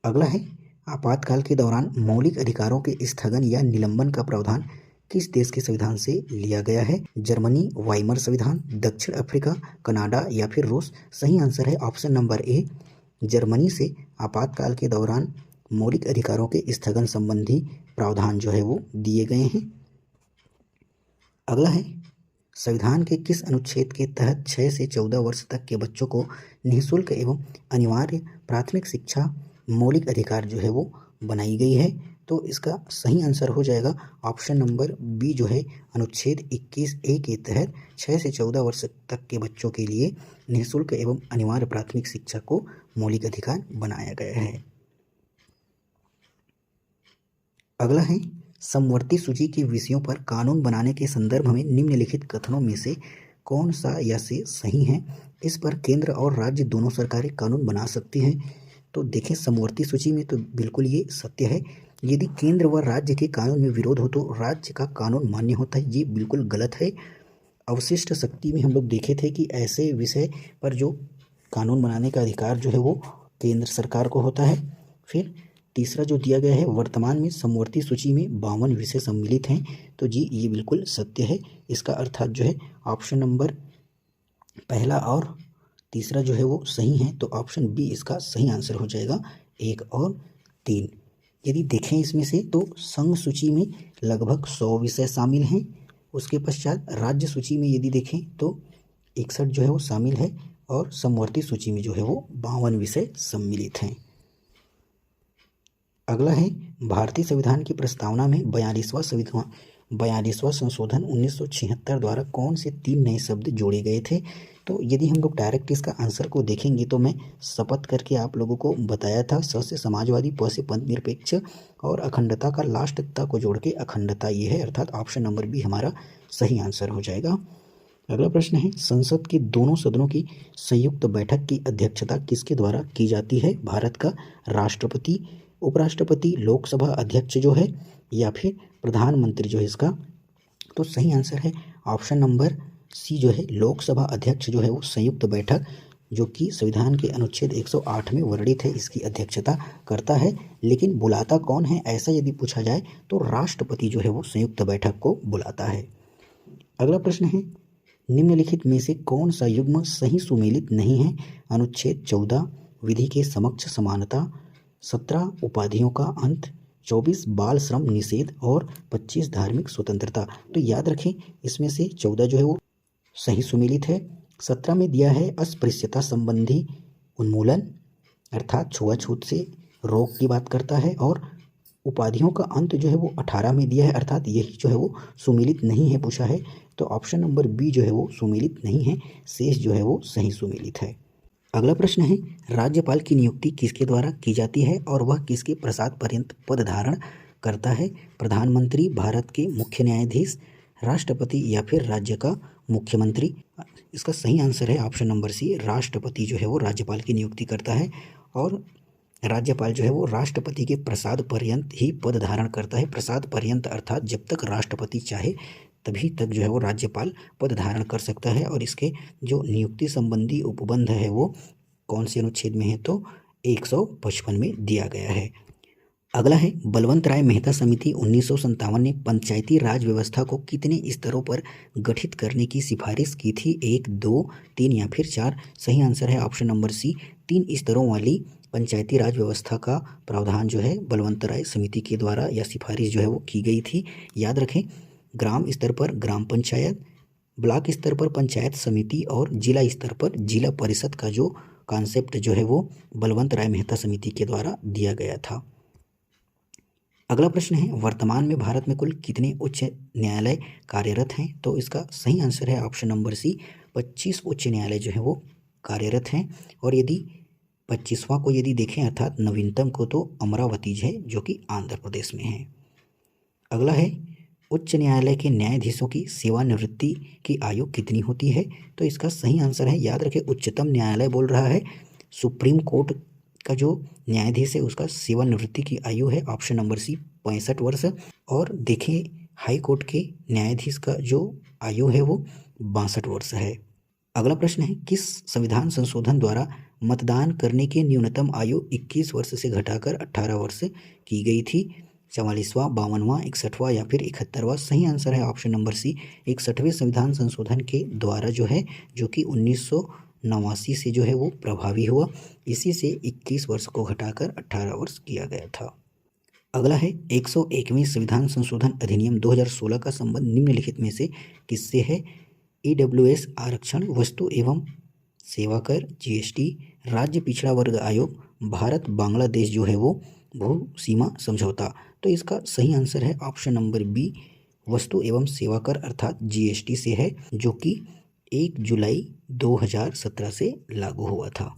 अगला है आपातकाल के दौरान मौलिक अधिकारों के स्थगन या निलंबन का प्रावधान किस देश के संविधान से लिया गया है? जर्मनी, वाइमर संविधान, दक्षिण अफ्रीका, कनाडा या फिर रूस? सही आंसर है ऑप्शन नंबर ए, जर्मनी से आपातकाल के दौरान मौलिक अधिकारों के स्थगन संबंधी प्रावधान जो है वो दिए गए हैं। अगला है संविधान के किस अनुच्छेद के तहत 6 से 14 वर्ष तक के बच्चों को निःशुल्क एवं अनिवार्य प्राथमिक शिक्षा मौलिक अधिकार जो है वो बनाई गई है? तो इसका सही आंसर हो जाएगा ऑप्शन नंबर बी, जो है अनुच्छेद 21A के तहत 6 से 14 वर्ष तक के बच्चों के लिए निःशुल्क एवं अनिवार्य प्राथमिक शिक्षा को मौलिक अधिकार बनाया गया है। अगला है समवर्ती सूची के विषयों पर कानून बनाने के संदर्भ में निम्नलिखित कथनों में से कौन सा या से सही है? इस पर केंद्र और राज्य दोनों सरकारें कानून बना सकती हैं। तो देखें समवर्ती सूची में तो बिल्कुल ये सत्य है। यदि केंद्र व राज्य के कानून में विरोध हो तो राज्य का कानून मान्य होता है, ये बिल्कुल गलत है। अवशिष्ट शक्ति में हम लोग देखे थे कि ऐसे विषय पर जो कानून बनाने का अधिकार जो है वो केंद्र सरकार को होता है। फिर तीसरा जो दिया गया है, वर्तमान में समवर्ती सूची में 52 विषय सम्मिलित हैं। तो जी ये बिल्कुल सत्य है। इसका अर्थात जो है ऑप्शन नंबर पहला और तीसरा जो है वो सही है। तो ऑप्शन बी इसका सही आंसर हो जाएगा, 1 और 3। यदि देखें इसमें से तो संघ सूची में लगभग 100 विषय शामिल हैं। उसके पश्चात राज्य सूची में यदि देखें तो 61 जो है वो शामिल है और समवर्ती सूची में जो है वो 52 विषय सम्मिलित हैं। अगला है भारतीय संविधान की प्रस्तावना में 42वां संशोधन 1976 द्वारा कौन से 3 नए शब्द जोड़े गए थे। तो यदि हम लोग डायरेक्ट इसका आंसर को देखेंगे तो मैं शपथ करके आप लोगों को बताया था, स से समाजवादी, प से पंथ निरपेक्ष और अखंडता का लास्ट तक को जोड़ के अखंडता ये है, अर्थात ऑप्शन नंबर बी हमारा सही आंसर हो जाएगा। अगला प्रश्न है, संसद के दोनों सदनों की संयुक्त बैठक की अध्यक्षता किसके द्वारा की जाती है। भारत का राष्ट्रपति, उपराष्ट्रपति, लोकसभा अध्यक्ष जो है या फिर प्रधानमंत्री जो है इसका। तो सही आंसर है ऑप्शन नंबर सी जो है, लोकसभा अध्यक्ष जो है वो संयुक्त बैठक जो कि संविधान के अनुच्छेद 108 में वर्णित है इसकी अध्यक्षता करता है। लेकिन बुलाता कौन है, ऐसा यदि पूछा जाए तो राष्ट्रपति जो है वो संयुक्त बैठक को बुलाता है। अगला प्रश्न है, निम्नलिखित में से कौन सा युग्म सही सुमेलित नहीं है। अनुच्छेद 14 विधि के समक्ष समानता, 17 उपाधियों का अंत, 24 बाल श्रम निषेध और 25 धार्मिक स्वतंत्रता। तो याद रखें इसमें से 14 जो है वो सही सुमेलित है। 17 में दिया है अस्पृश्यता संबंधी उन्मूलन, अर्थात छुआछूत से रोक की बात करता है। और उपाधियों का अंत जो है वो 18 में दिया है, अर्थात यही जो है वो सुमेलित नहीं है पूछा है। तो ऑप्शन नंबर बी जो है वो सुमेलित नहीं है, शेष जो है वो सही सुमेलित है। अगला प्रश्न है, राज्यपाल की नियुक्ति किसके द्वारा की जाती है और वह किसके प्रसाद पर्यंत पद धारण करता है। प्रधानमंत्री, भारत के मुख्य न्यायाधीश, राष्ट्रपति या फिर राज्य का मुख्यमंत्री। इसका सही आंसर है ऑप्शन नंबर सी, राष्ट्रपति जो है वो राज्यपाल की नियुक्ति करता है। और राज्यपाल जो है वो राष्ट्रपति के प्रसाद पर्यंत ही पद धारण करता है। प्रसाद पर्यंत अर्थात जब तक राष्ट्रपति चाहे तभी तक जो है वो राज्यपाल पद धारण कर सकता है। और इसके जो नियुक्ति संबंधी उपबंध है वो कौन से अनुच्छेद में है, तो 155 में दिया गया है। अगला है, बलवंत राय मेहता समिति 1957 ने पंचायती राज व्यवस्था को कितने स्तरों पर गठित करने की सिफारिश की थी। 1, 2, 3 या फिर 4। सही आंसर है ऑप्शन नंबर सी, 3 स्तरों वाली पंचायती राज व्यवस्था का प्रावधान जो है बलवंत राय समिति के द्वारा या सिफारिश जो है वो की गई थी। याद रखें, ग्राम स्तर पर ग्राम पंचायत, ब्लॉक स्तर पर पंचायत समिति और जिला स्तर पर जिला परिषद का जो कॉन्सेप्ट जो है वो बलवंत राय मेहता समिति के द्वारा दिया गया था। अगला प्रश्न है, वर्तमान में भारत में कुल कितने उच्च न्यायालय कार्यरत हैं। तो इसका सही आंसर है ऑप्शन नंबर सी, 25 उच्च न्यायालय जो है वो कार्यरत हैं। और यदि 25वां को यदि देखें अर्थात नवीनतम को, तो अमरावती है जो कि आंध्र प्रदेश में है। अगला है, उच्च न्यायालय के न्यायाधीशों की सेवानिवृत्ति की आयु कितनी होती है। तो इसका सही आंसर है, याद रखें, उच्चतम न्यायालय बोल रहा है। सुप्रीम कोर्ट का जो न्यायाधीश है उसका सेवानिवृत्ति की आयु है ऑप्शन नंबर सी, 65 वर्ष। और देखें हाई कोर्ट के न्यायाधीश का जो आयु है वो 62 वर्ष है। अगला प्रश्न है, किस संविधान संशोधन द्वारा मतदान करने की न्यूनतम आयु 21 वर्ष से घटाकर 18 वर्ष की गई थी। 44वां, 52वां, 61वां या फिर 71वां। सही आंसर है ऑप्शन नंबर सी, 61वें संविधान संशोधन के द्वारा जो है, जो कि 1989 से जो है वो प्रभावी हुआ। इसी से 21 वर्ष को घटाकर 18 वर्ष किया गया था। अगला है, 101वें संविधान संशोधन अधिनियम 2016 का संबंध निम्नलिखित में से किससे है। EWS आरक्षण, वस्तु एवं सेवा कर, GST, राज्य पिछड़ा वर्ग आयोग, भारत बांग्लादेश जो है वो भू सीमा समझौता। तो इसका सही आंसर है ऑप्शन नंबर बी, वस्तु एवं सेवा कर अर्थात GST से है, जो कि 1 जुलाई 2017 से लागू हुआ था।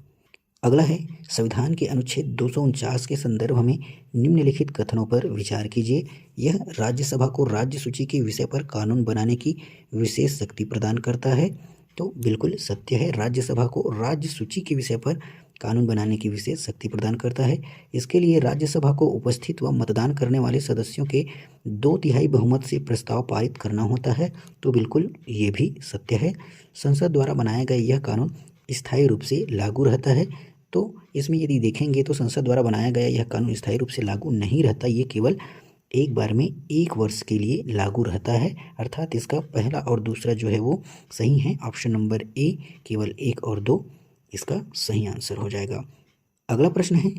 अगला है, संविधान के अनुच्छेद 249 के संदर्भ में निम्नलिखित कथनों पर विचार कीजिए। यह राज्यसभा को राज्य सूची के विषय पर कानून बनाने की विशेष शक्ति प्रदान करता है। तो बिल्कुल सत्य है, राज्यसभा को राज्य सूची के विषय पर कानून बनाने की विशेष शक्ति प्रदान करता है। इसके लिए राज्यसभा को उपस्थित व मतदान करने वाले सदस्यों के 2/3 बहुमत से प्रस्ताव पारित करना होता है। तो बिल्कुल ये भी सत्य है। संसद द्वारा बनाया गया यह कानून स्थायी रूप से लागू रहता है। तो इसमें यदि देखेंगे तो संसद द्वारा बनाया गया यह कानून स्थायी रूप से लागू नहीं रहता, ये केवल एक बार में 1 वर्ष के लिए लागू रहता है। अर्थात इसका पहला और दूसरा जो है वो सही है। ऑप्शन नंबर ए केवल 1 और 2 इसका सही आंसर हो जाएगा। अगला प्रश्न है,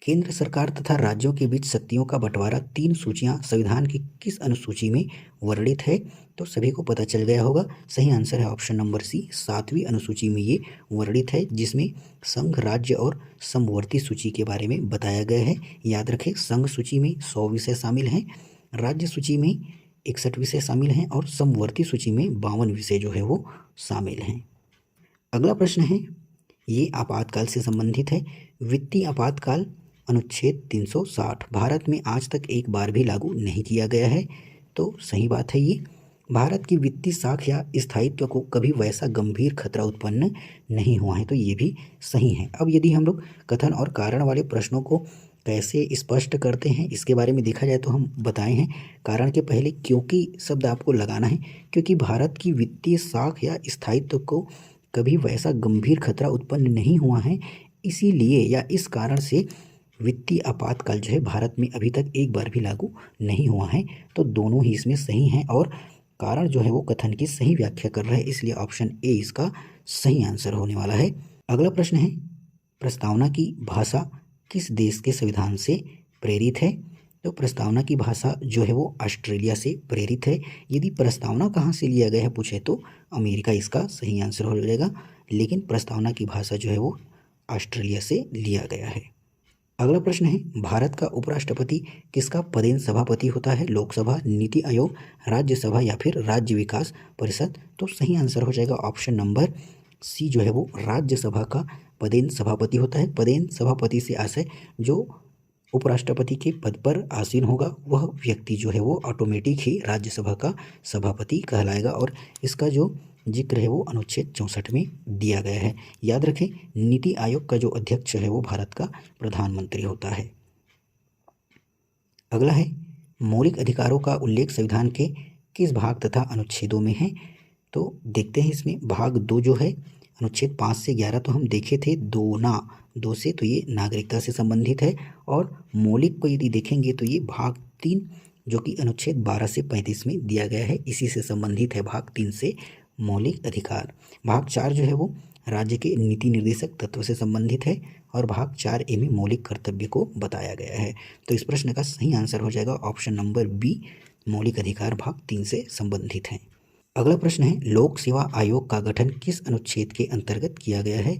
केंद्र सरकार तथा राज्यों के बीच शक्तियों का बंटवारा 3 सूचियां संविधान की किस अनुसूची में वर्णित है? तो सभी को पता चल गया होगा, सही आंसर है ऑप्शन नंबर सी, 7वीं अनुसूची में ये वर्णित है, जिसमें संघ, राज्य और समवर्ती सूची के बारे में बताया गया है। याद रखें, संघ सूची में 100 विषय शामिल हैं, राज्य सूची में 61 विषय शामिल हैं और समवर्ती सूची में 52 विषय जो है वो शामिल हैं। अगला प्रश्न है, ये आपातकाल से संबंधित है। वित्तीय आपातकाल अनुच्छेद 360 भारत में आज तक एक बार भी लागू नहीं किया गया है। तो सही बात है, ये भारत की वित्तीय साख या स्थायित्व को कभी वैसा गंभीर खतरा उत्पन्न नहीं हुआ है, तो ये भी सही है। अब यदि हम लोग कथन और कारण वाले प्रश्नों को कैसे स्पष्ट करते हैं इसके बारे में देखा जाए तो हम बताए हैं, कारण के पहले क्योंकि शब्द आपको लगाना है, क्योंकि भारत की वित्तीय साख या स्थायित्व को कभी वैसा गंभीर खतरा उत्पन्न नहीं हुआ है, इसीलिए या इस कारण से वित्तीय आपातकाल जो है भारत में अभी तक एक बार भी लागू नहीं हुआ है। तो दोनों ही इसमें सही हैं और कारण जो है वो कथन की सही व्याख्या कर रहा है, इसलिए ऑप्शन ए इसका सही आंसर होने वाला है। अगला प्रश्न है, प्रस्तावना की भाषा किस देश के संविधान से प्रेरित है? तो प्रस्तावना की भाषा जो है वो ऑस्ट्रेलिया से प्रेरित है। यदि प्रस्तावना कहाँ से लिया गया है पूछे तो अमेरिका इसका सही आंसर हो जाएगा, लेकिन प्रस्तावना की भाषा जो है वो ऑस्ट्रेलिया से लिया गया है। अगला प्रश्न है, भारत का उपराष्ट्रपति किसका पदेन सभापति होता है? लोकसभा, नीति आयोग, राज्यसभा या फिर राज्य विकास परिषद? तो सही आंसर हो जाएगा ऑप्शन नंबर सी जो है वो राज्यसभा का पदेन सभापति होता है। पदेन सभापति से आशय जो उपराष्ट्रपति के पद पर आसीन होगा वह व्यक्ति जो है वो ऑटोमेटिक ही राज्यसभा का सभापति कहलाएगा और इसका जो जिक्र है वो अनुच्छेद 64 में दिया गया है। याद रखें, नीति आयोग का जो अध्यक्ष है वो भारत का प्रधानमंत्री होता है। अगला है, मौलिक अधिकारों का उल्लेख संविधान के किस भाग तथा अनुच्छेदों में है? तो देखते हैं, इसमें भाग 2 जो है अनुच्छेद 5 से 11 तो हम देखे थे, 2 से तो ये नागरिकता से संबंधित है, और मौलिक को यदि देखेंगे तो ये भाग 3 जो कि अनुच्छेद 12 से 35 में दिया गया है, इसी से संबंधित है भाग 3 से मौलिक अधिकार। भाग 4 जो है वो राज्य के नीति निर्देशक तत्व से संबंधित है और भाग 4A में मौलिक कर्तव्य को बताया गया है। तो इस प्रश्न का सही आंसर हो जाएगा ऑप्शन नंबर बी, मौलिक अधिकार भाग 3 से संबंधित है। अगला प्रश्न है, लोक सेवा आयोग का गठन किस अनुच्छेद के अंतर्गत किया गया है?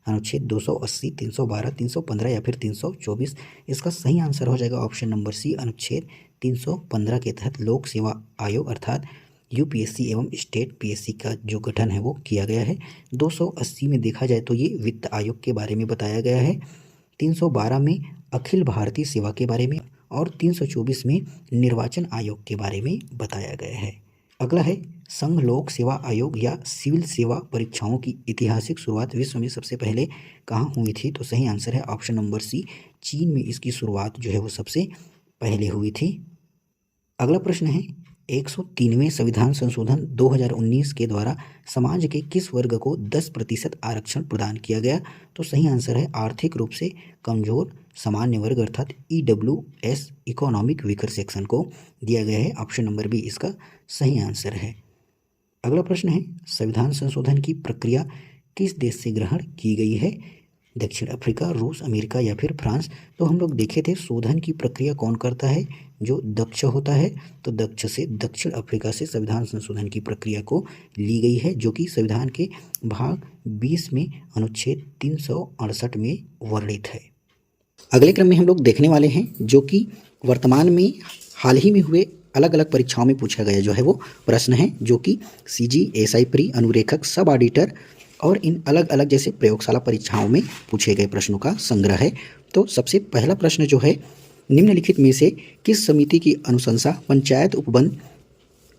अनुच्छेद 280, 312, 315 या फिर 324? इसका सही आंसर हो जाएगा ऑप्शन नंबर सी, अनुच्छेद 315 के तहत लोक सेवा आयोग अर्थात यूपीएससी एवं स्टेट पीएससी का जो गठन है वो किया गया है। 280 में देखा जाए तो ये वित्त आयोग के बारे में बताया गया है, 312 में अखिल भारतीय सेवा के बारे में और 324 में निर्वाचन आयोग के बारे में बताया गया है। अगला है, संघ लोक सेवा आयोग या सिविल सेवा परीक्षाओं की ऐतिहासिक शुरुआत विश्व में सबसे पहले कहाँ हुई थी? तो सही आंसर है ऑप्शन नंबर सी, चीन में इसकी शुरुआत जो है वो सबसे पहले हुई थी। अगला प्रश्न है, 103वें संविधान संशोधन 2019 के द्वारा समाज के किस वर्ग को 10% आरक्षण प्रदान किया गया? तो सही आंसर है आर्थिक रूप से कमजोर सामान्य वर्ग अर्थात EWS इकोनॉमिक वीकर सेक्शन को दिया गया है। ऑप्शन नंबर बी इसका सही आंसर है। अगला प्रश्न है, संविधान संशोधन की प्रक्रिया किस देश से ग्रहण की गई है? दक्षिण अफ्रीका, रूस, अमेरिका या फिर फ्रांस? तो हम लोग देखे थे शोधन की प्रक्रिया कौन करता है? जो दक्ष होता है, तो दक्ष से दक्षिण अफ्रीका से संविधान संशोधन की प्रक्रिया को ली गई है, जो कि संविधान के भाग 20 में अनुच्छेद 368 में वर्णित है। अगले क्रम में हम लोग देखने वाले हैं जो कि वर्तमान में हाल ही में हुए अलग अलग परीक्षाओं में पूछा गया जो है वो प्रश्न है, जो कि CG, SI प्री, अनुरेखक, सब ऑडिटर और इन अलग अलग जैसे प्रयोगशाला परीक्षाओं में पूछे गए प्रश्नों का संग्रह है। तो सबसे पहला प्रश्न जो है, निम्नलिखित में से किस समिति की अनुशंसा पंचायत उपवन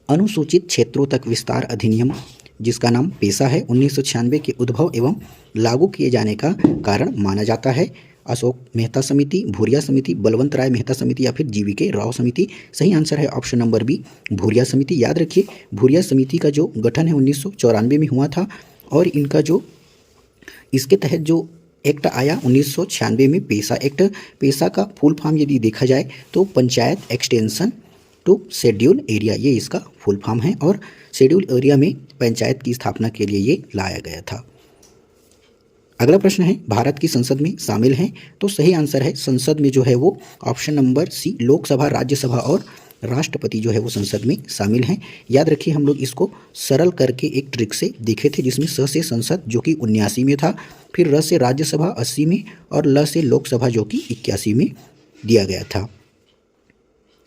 अनुसूचित क्षेत्रों तक विस्तार अधिनियम, जिसका नाम पेशा है, 1996 के उद्भव एवं लागू किए जाने का कारण माना जाता है? अशोक मेहता समिति, भूरिया समिति, बलवंत राय मेहता समिति या फिर GVK राव समिति? सही आंसर है ऑप्शन नंबर बी, भूरिया समिति। याद रखिए, भूरिया समिति का जो गठन है 1994 में हुआ था और इनका जो इसके तहत जो एक्ट आया 1996 में, पेशा एक्ट। पेशा का फुल फॉर्म यदि देखा जाए तो panchayat extension to schedule area, ये इसका फुल फॉर्म है और शेड्यूल एरिया में पंचायत की स्थापना के लिए ये लाया गया था। अगला प्रश्न है, भारत की संसद में शामिल हैं, तो सही आंसर है संसद में जो है वो option number C, Lok Sabha, Rajya Sabha और राष्ट्रपति जो है वो संसद में शामिल हैं। याद रखिए हम लोग इसको सरल करके एक ट्रिक से देखे थे, जिसमें स से संसद जो कि 79 में था, फिर र से राज्यसभा 80 में और ल से लोकसभा जो कि 81 में दिया गया था।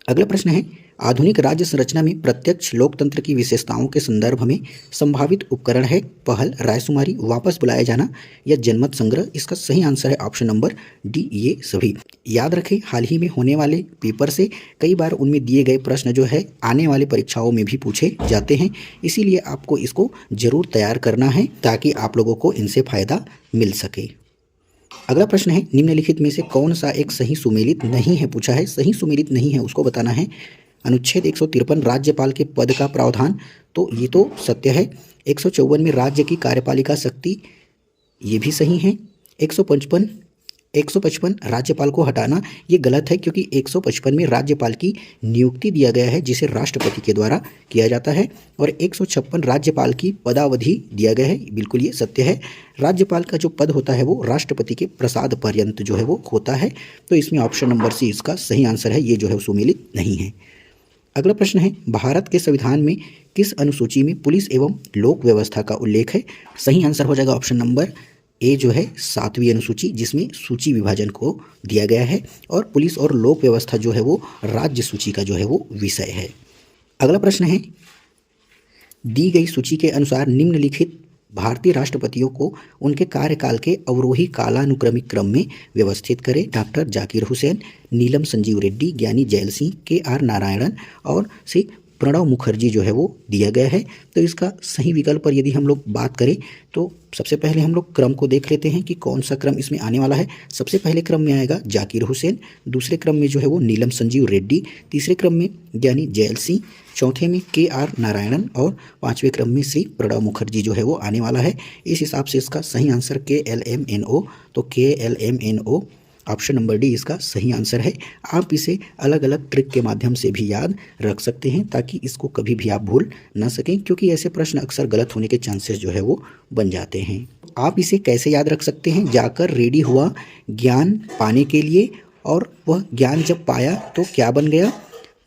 अगला प्रश्न है, आधुनिक राज्य संरचना में प्रत्यक्ष लोकतंत्र की विशेषताओं के संदर्भ में संभावित उपकरण है पहल, रायशुमारी, वापस बुलाया जाना या जनमत संग्रह। इसका सही आंसर है ऑप्शन नंबर डी, ये सभी। याद रखें हाल ही में होने वाले पेपर से कई बार उनमें दिए गए प्रश्न जो है आने वाली परीक्षाओं में भी पूछे जाते हैं, इसीलिए आपको इसको जरूर तैयार करना है ताकि आप लोगों को इनसे फायदा मिल सके। अगला प्रश्न है, निम्नलिखित में से कौन सा एक सही सुमेलित नहीं है, पूछा है। सही सुमेलित नहीं है उसको बताना है। अनुच्छेद 153 राज्यपाल के पद का प्रावधान, तो ये तो सत्य है। 154 में राज्य की कार्यपालिका शक्ति, ये भी सही है। 155 राज्यपाल को हटाना, ये गलत है क्योंकि 155 में राज्यपाल की नियुक्ति दिया गया है जिसे राष्ट्रपति के द्वारा किया जाता है, और 156 राज्यपाल की पदावधि दिया गया है, बिल्कुल ये सत्य है। राज्यपाल का जो पद होता है वो राष्ट्रपति के प्रसाद पर्यंत जो है वो होता है, तो इसमें ऑप्शन नंबर सी इसका सही आंसर है, ये जो है सुमेलित नहीं है। अगला प्रश्न है, भारत के संविधान में किस अनुसूची में पुलिस एवं लोक व्यवस्था का उल्लेख है। सही आंसर हो जाएगा ऑप्शन नंबर ए जो है 7वीं अनुसूची, जिसमें सूची विभाजन को दिया गया है और पुलिस और लोक व्यवस्था जो है वो राज्य सूची का जो है वो विषय है। अगला प्रश्न है, दी गई सूची के अनुसार निम्नलिखित भारतीय राष्ट्रपतियों को उनके कार्यकाल के अवरोही कालानुक्रमिक क्रम में व्यवस्थित करें। डॉक्टर जाकिर हुसैन, नीलम संजीव रेड्डी, ज्ञानी जैल सिंह, के.आर. नारायणन और श्री प्रणब मुखर्जी जो है वो दिया गया है। तो इसका सही विकल्प पर यदि हम लोग बात करें तो सबसे पहले हम लोग क्रम को देख लेते हैं कि कौन सा क्रम इसमें आने वाला है। सबसे पहले क्रम में आएगा जाकिर हुसैन, दूसरे क्रम में जो है वो नीलम संजीव रेड्डी, तीसरे क्रम में ज्ञानी जैल सिंह, चौथे में के.आर. नारायणन और पाँचवें क्रम में श्री प्रणब मुखर्जी जो है वो आने वाला है। इस हिसाब से इसका सही आंसर KLMNO, तो KLMNO ऑप्शन नंबर डी इसका सही आंसर है। आप इसे अलग अलग ट्रिक के माध्यम से भी याद रख सकते हैं ताकि इसको कभी भी आप भूल ना सकें, क्योंकि ऐसे प्रश्न अक्सर गलत होने के चांसेस जो है वो बन जाते हैं। आप इसे कैसे याद रख सकते हैं, जाकर रेडी हुआ ज्ञान पाने के लिए और वह ज्ञान जब पाया तो क्या बन गया,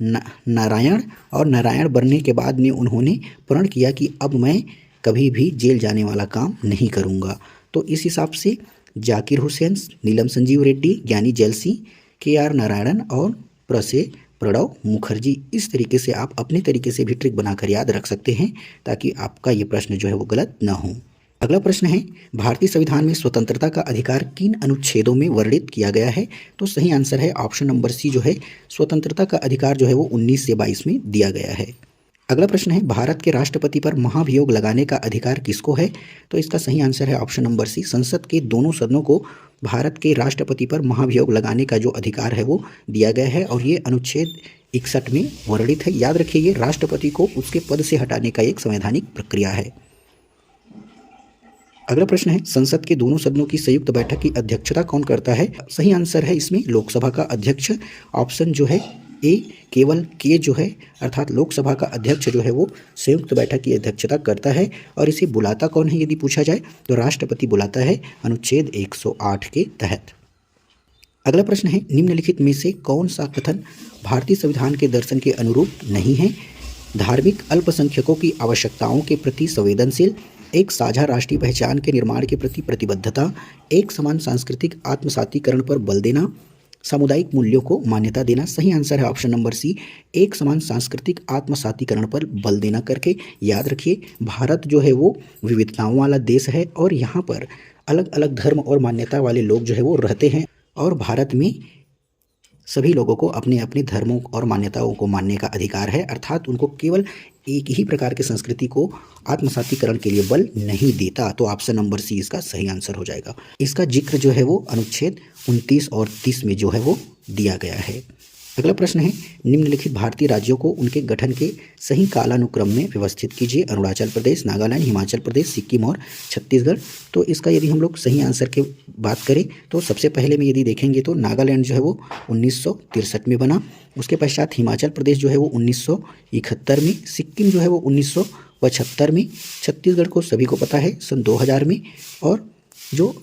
नारायण, और नारायण बनने के बाद में उन्होंने प्रण किया कि अब मैं कभी भी जेल जाने वाला काम नहीं करूँगा। तो इस हिसाब से जाकिर हुसैन, नीलम संजीव रेड्डी, ज्ञानी जैल सिंह, के.आर. नारायणन और प्रणब मुखर्जी, इस तरीके से आप अपने तरीके से भी ट्रिक बनाकर याद रख सकते हैं ताकि आपका ये प्रश्न जो है वो गलत ना हो। अगला प्रश्न है, भारतीय संविधान में स्वतंत्रता का अधिकार किन अनुच्छेदों में वर्णित किया गया है। तो सही आंसर है ऑप्शन नंबर सी जो है स्वतंत्रता का अधिकार जो है वो 19 से 22 में दिया गया है। अगला प्रश्न है, भारत के राष्ट्रपति पर महाभियोग लगाने का अधिकार किसको है। तो इसका सही आंसर है ऑप्शन नंबर सी, संसद के दोनों सदनों को भारत के राष्ट्रपति पर महाभियोग लगाने का जो अधिकार है वो दिया गया है और ये अनुच्छेद 61 में वर्णित है। याद रखिए ये राष्ट्रपति को उसके पद से हटाने का एक संवैधानिक प्रक्रिया है। अगला प्रश्न है, संसद के दोनों सदनों की संयुक्त बैठक की अध्यक्षता कौन करता है। सही आंसर है इसमें लोकसभा का अध्यक्ष, ऑप्शन जो है ए केवल के जो है अर्थात लोकसभा का अध्यक्ष जो है वो संयुक्त बैठक की अध्यक्षता करता है और इसे बुलाता कौन है यदि पूछा जाए तो राष्ट्रपति बुलाता है अनुच्छेद 108 के तहत। अगला प्रश्न है, निम्नलिखित में से कौन सा कथन भारतीय संविधान के दर्शन के अनुरूप नहीं है। धार्मिक अल्पसंख्यकों की आवश्यकताओं के प्रति संवेदनशील, एक साझा राष्ट्रीय पहचान के निर्माण के प्रति प्रतिबद्धता, एक समान सांस्कृतिक आत्मसातीकरण पर बल देना, सामुदायिक मूल्यों को मान्यता देना। सही आंसर है ऑप्शन नंबर सी, एक समान सांस्कृतिक आत्मसातीकरण पर बल देना करके। याद रखिए भारत जो है वो विविधताओं वाला देश है और यहाँ पर अलग अलग धर्म और मान्यता वाले लोग जो है वो रहते हैं और भारत में सभी लोगों को अपने अपने धर्मों और मान्यताओं को मानने का अधिकार है, अर्थात उनको केवल एक ही प्रकार की संस्कृति को आत्मसातीकरण के लिए बल नहीं देता। तो ऑप्शन नंबर सी इसका सही आंसर हो जाएगा। इसका जिक्र जो है वो अनुच्छेद 29 और 30 में जो है वो दिया गया है। अगला प्रश्न है, निम्नलिखित भारतीय राज्यों को उनके गठन के सही कालानुक्रम में व्यवस्थित कीजिए। अरुणाचल प्रदेश, नागालैंड, हिमाचल प्रदेश, सिक्किम और छत्तीसगढ़। तो इसका यदि हम लोग सही आंसर की बात करें तो सबसे पहले में यदि देखेंगे तो नागालैंड जो है वो 1963 में बना। उसके पश्चात हिमाचल प्रदेश जो है वो 1971 में, सिक्किम जो है वो 1975 में, छत्तीसगढ़ को सभी को पता है सन 2000 में, और जो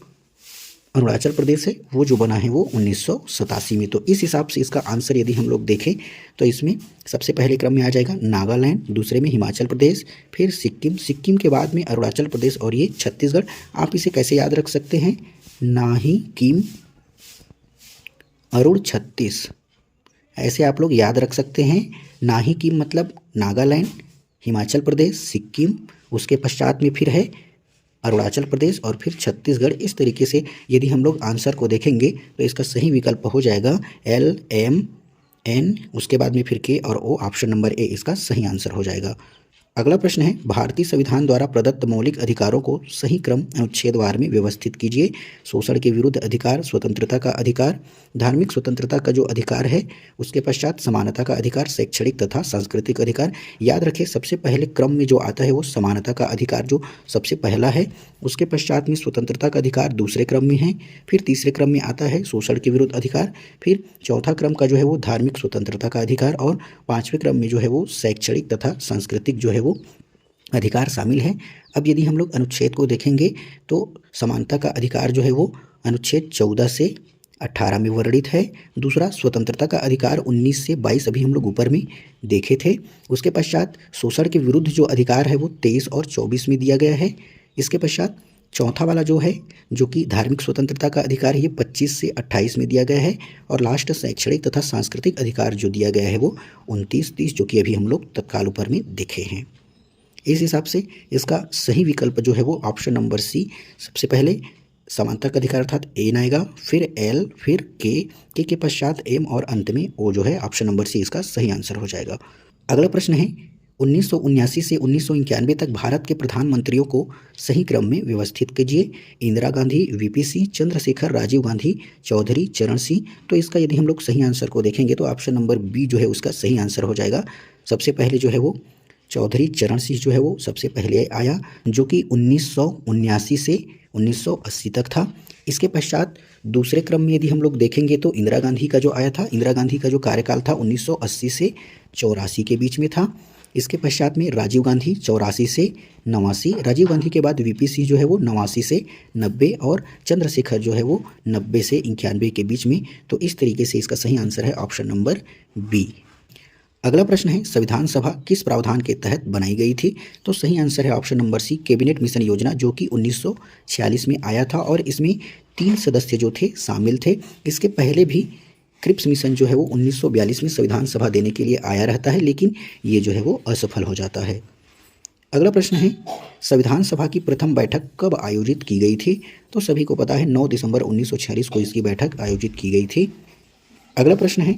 अरुणाचल प्रदेश है वो जो बना है वो 1987 में। तो इस हिसाब से इसका आंसर यदि हम लोग देखें तो इसमें सबसे पहले क्रम में आ जाएगा नागालैंड, दूसरे में हिमाचल प्रदेश, फिर सिक्किम, सिक्किम के बाद में अरुणाचल प्रदेश और ये छत्तीसगढ़। आप इसे कैसे याद रख सकते हैं, नाही किम अरुण छत्तीस, ऐसे आप लोग याद रख सकते हैं। नाही किम मतलब नागालैंड, हिमाचल प्रदेश, सिक्किम, उसके पश्चात में फिर है अरुणाचल प्रदेश और फिर छत्तीसगढ़। इस तरीके से यदि हम लोग आंसर को देखेंगे तो इसका सही विकल्प हो जाएगा LMN, उसके बाद में फिर K और O, ऑप्शन नंबर ए इसका सही आंसर हो जाएगा। अगला प्रश्न है, भारतीय संविधान द्वारा प्रदत्त मौलिक अधिकारों को सही क्रम अनुच्छेदवार में व्यवस्थित कीजिए। शोषण के विरुद्ध अधिकार, स्वतंत्रता का अधिकार, धार्मिक स्वतंत्रता का जो अधिकार है, उसके पश्चात समानता का अधिकार, शैक्षणिक तथा सांस्कृतिक अधिकार। याद रखें सबसे पहले क्रम में जो आता है वो समानता का अधिकार जो सबसे पहला है, उसके पश्चात में स्वतंत्रता का अधिकार दूसरे क्रम में है, फिर तीसरे क्रम में आता है शोषण के विरुद्ध अधिकार, फिर चौथा क्रम का जो है वो धार्मिक स्वतंत्रता का अधिकार, और पाँचवें क्रम में जो है वो शैक्षणिक तथा सांस्कृतिक जो है वो अधिकार शामिल है। अब यदि हम लोग अनुच्छेद को देखेंगे तो समानता का अधिकार जो है वो अनुच्छेद 14 से 18 में वर्णित है। दूसरा स्वतंत्रता का अधिकार 19 से 22 अभी हम लोग ऊपर में देखे थे। उसके पश्चात शोषण के विरुद्ध जो अधिकार है वो 23 और 24 में दिया गया है। इसके पश्चात चौथा वाला जो है जो कि धार्मिक स्वतंत्रता का अधिकार है ये 25 से 28 में दिया गया है, और लास्ट शैक्षणिक तथा सांस्कृतिक अधिकार जो दिया गया है वो 29-30 जो कि अभी हम लोग तत्काल ऊपर में देखे हैं। इस हिसाब से इसका सही विकल्प जो है वो ऑप्शन नंबर सी, सबसे पहले समानता का अधिकार अर्थात एन आएगा, फिर एल, फिर के पश्चात एम और अंत में ओ जो है ऑप्शन नंबर सी इसका सही आंसर हो जाएगा। अगला प्रश्न है, 1979 से 1991 तक भारत के प्रधानमंत्रियों को सही क्रम में व्यवस्थित कीजिए। इंदिरा गांधी, वीपी सिंह, चंद्रशेखर, राजीव गांधी, चौधरी चरण सिंह। तो इसका यदि हम लोग सही आंसर को देखेंगे तो ऑप्शन नंबर बी जो है उसका सही आंसर हो जाएगा। सबसे पहले जो है वो चौधरी चरण सिंह जो है वो सबसे पहले आया, जो कि 1979 से 1980 तक था। इसके पश्चात दूसरे क्रम में यदि हम लोग देखेंगे तो इंदिरा गांधी का जो आया था, इंदिरा गांधी का जो कार्यकाल था 1980 से 84 के बीच में था। इसके पश्चात में राजीव गांधी 84 से 89, राजीव गांधी के बाद वीपी सिंह जो है वो 89 से 90 और चंद्रशेखर जो है वो 90 से 91 के बीच में। तो इस तरीके से इसका सही आंसर है ऑप्शन नंबर बी। अगला प्रश्न है, संविधान सभा किस प्रावधान के तहत बनाई गई थी? तो सही आंसर है option number C, cabinet mission योजना, जो कि 1946 में आया था और इसमें 3 सदस्य जो थे शामिल थे। इसके पहले भी क्रिप्स मिशन जो है वो 1942 में संविधान सभा देने के लिए आया रहता है, लेकिन ये जो है वो असफल हो जाता है। अगला प्रश्न है, संविधान सभा की प्रथम बैठक कब आयोजित की गई थी? तो सभी को पता है 9 दिसंबर 1946 को इसकी बैठक आयोजित की गई थी। अगला प्रश्न है,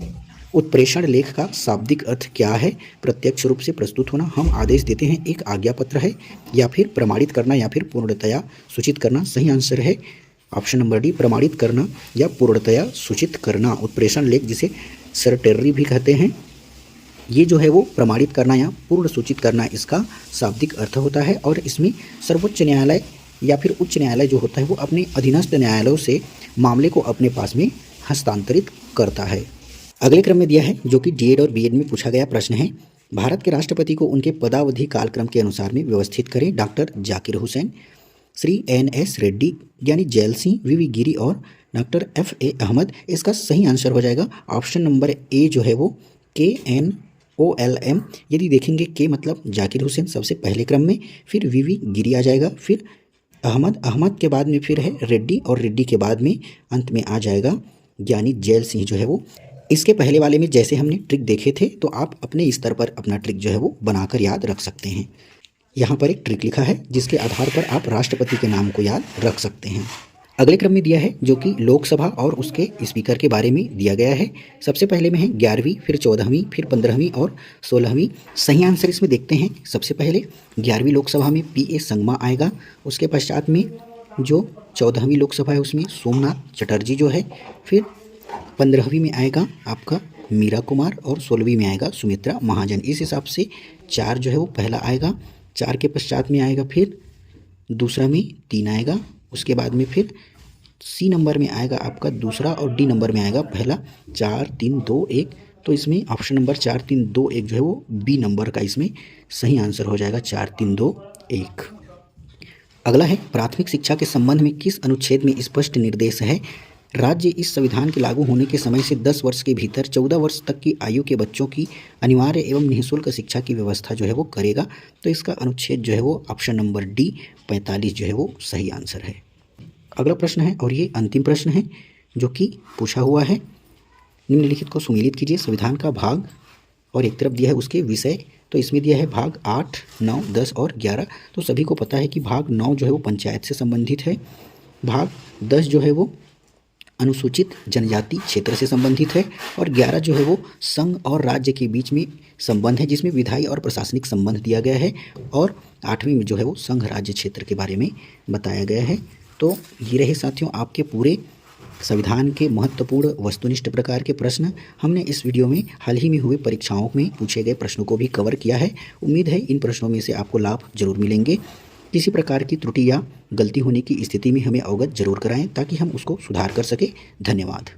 उत्प्रेषण लेख का शाब्दिक अर्थ क्या है? प्रत्यक्ष रूप से प्रस्तुत होना, हम आदेश देते हैं एक आज्ञा पत्र है, या फिर प्रमाणित करना, या फिर पूर्णतया सूचित करना। सही आंसर है ऑप्शन नंबर डी, प्रमाणित करना या पूर्णतया सूचित करना। उत्प्रेषण लेख जिसे सर्टेररी भी कहते हैं, ये जो है वो प्रमाणित करना या पूर्ण सूचित करना इसका शाब्दिक अर्थ होता है। और इसमें सर्वोच्च न्यायालय या फिर उच्च न्यायालय जो होता है वो अपने अधीनस्थ न्यायालयों से मामले को अपने पास में हस्तांतरित करता है। अगले क्रम में दिया है जो कि डीएड और बीएड में पूछा गया प्रश्न है, भारत के राष्ट्रपति को उनके पदावधि कालक्रम के अनुसार में व्यवस्थित करें। डॉक्टर जाकिर हुसैन, श्री NS रेड्डी यानी जैल सिंह, वीवी गिरी और डॉक्टर FA अहमद। इसका सही आंसर हो जाएगा ऑप्शन नंबर ए जो है वो KNOLM। यदि देखेंगे के मतलब जाकिर हुसैन सबसे पहले क्रम में, फिर वीवी गिरी आ जाएगा, फिर अहमद के बाद में फिर है रेड्डी, और रेड्डी के बाद में अंत में आ जाएगा यानी जैल सिंह जो है वो। इसके पहले वाले में जैसे हमने ट्रिक देखे थे तो आप अपने स्तर पर अपना ट्रिक जो है वो बनाकर याद रख सकते हैं। यहाँ पर एक ट्रिक लिखा है जिसके आधार पर आप राष्ट्रपति के नाम को याद रख सकते हैं। अगले क्रम में दिया है जो कि लोकसभा और उसके स्पीकर के बारे में दिया गया है। सबसे पहले में है 11वीं, फिर 14वीं, फिर 15वीं और 16वीं। सही आंसर इसमें देखते हैं। सबसे पहले 11वीं लोकसभा में PA संगमा आएगा। उसके पश्चात में जो 14वीं लोकसभा है उसमें सोमनाथ चटर्जी जो है, फिर 15वीं में आएगा आपका मीरा कुमार और 16वीं में आएगा सुमित्रा महाजन। इस हिसाब से 4 जो है वो पहला आएगा, 4 के पश्चात में आएगा फिर दूसरा में 3 आएगा, उसके बाद में फिर सी नंबर में आएगा आपका दूसरा और डी नंबर में आएगा पहला। 4 3 2 1, तो इसमें ऑप्शन नंबर 4 3 2 1 जो है वो बी नंबर का इसमें सही आंसर हो जाएगा, 4 3 2 1। अगला है प्राथमिक शिक्षा के संबंध में किस अनुच्छेद में स्पष्ट निर्देश है? राज्य इस संविधान के लागू होने के समय से 10 वर्ष के भीतर 14 वर्ष तक की आयु के बच्चों की अनिवार्य एवं निःशुल्क शिक्षा की व्यवस्था जो है वो करेगा। तो इसका अनुच्छेद जो है वो ऑप्शन नंबर डी 45 जो है वो सही आंसर है। अगला प्रश्न है और ये अंतिम प्रश्न है जो कि पूछा हुआ है। निम्नलिखित को सुमेलित कीजिए। संविधान का भाग और एक तरफ दिया है उसके विषय, तो इसमें दिया है भाग 8, 9, 10 और 11। तो सभी को पता है कि भाग 9 जो है वो पंचायत से संबंधित है, भाग 10 जो है वो अनुसूचित जनजाति क्षेत्र से संबंधित है और 11 जो है वो संघ और राज्य के बीच में संबंध है जिसमें विधायी और प्रशासनिक संबंध दिया गया है और 8वीं में जो है वो संघ राज्य क्षेत्र के बारे में बताया गया है। तो ये रहे साथियों आपके पूरे संविधान के महत्वपूर्ण वस्तुनिष्ठ प्रकार के प्रश्न। हमने इस वीडियो में हाल ही में हुए परीक्षाओं में पूछे गए प्रश्नों को भी कवर किया है। उम्मीद है इन प्रश्नों में से आपको लाभ जरूर मिलेंगे। किसी प्रकार की त्रुटि या गलती होने की स्थिति में हमें अवगत जरूर कराएं ताकि हम उसको सुधार कर सकें। धन्यवाद।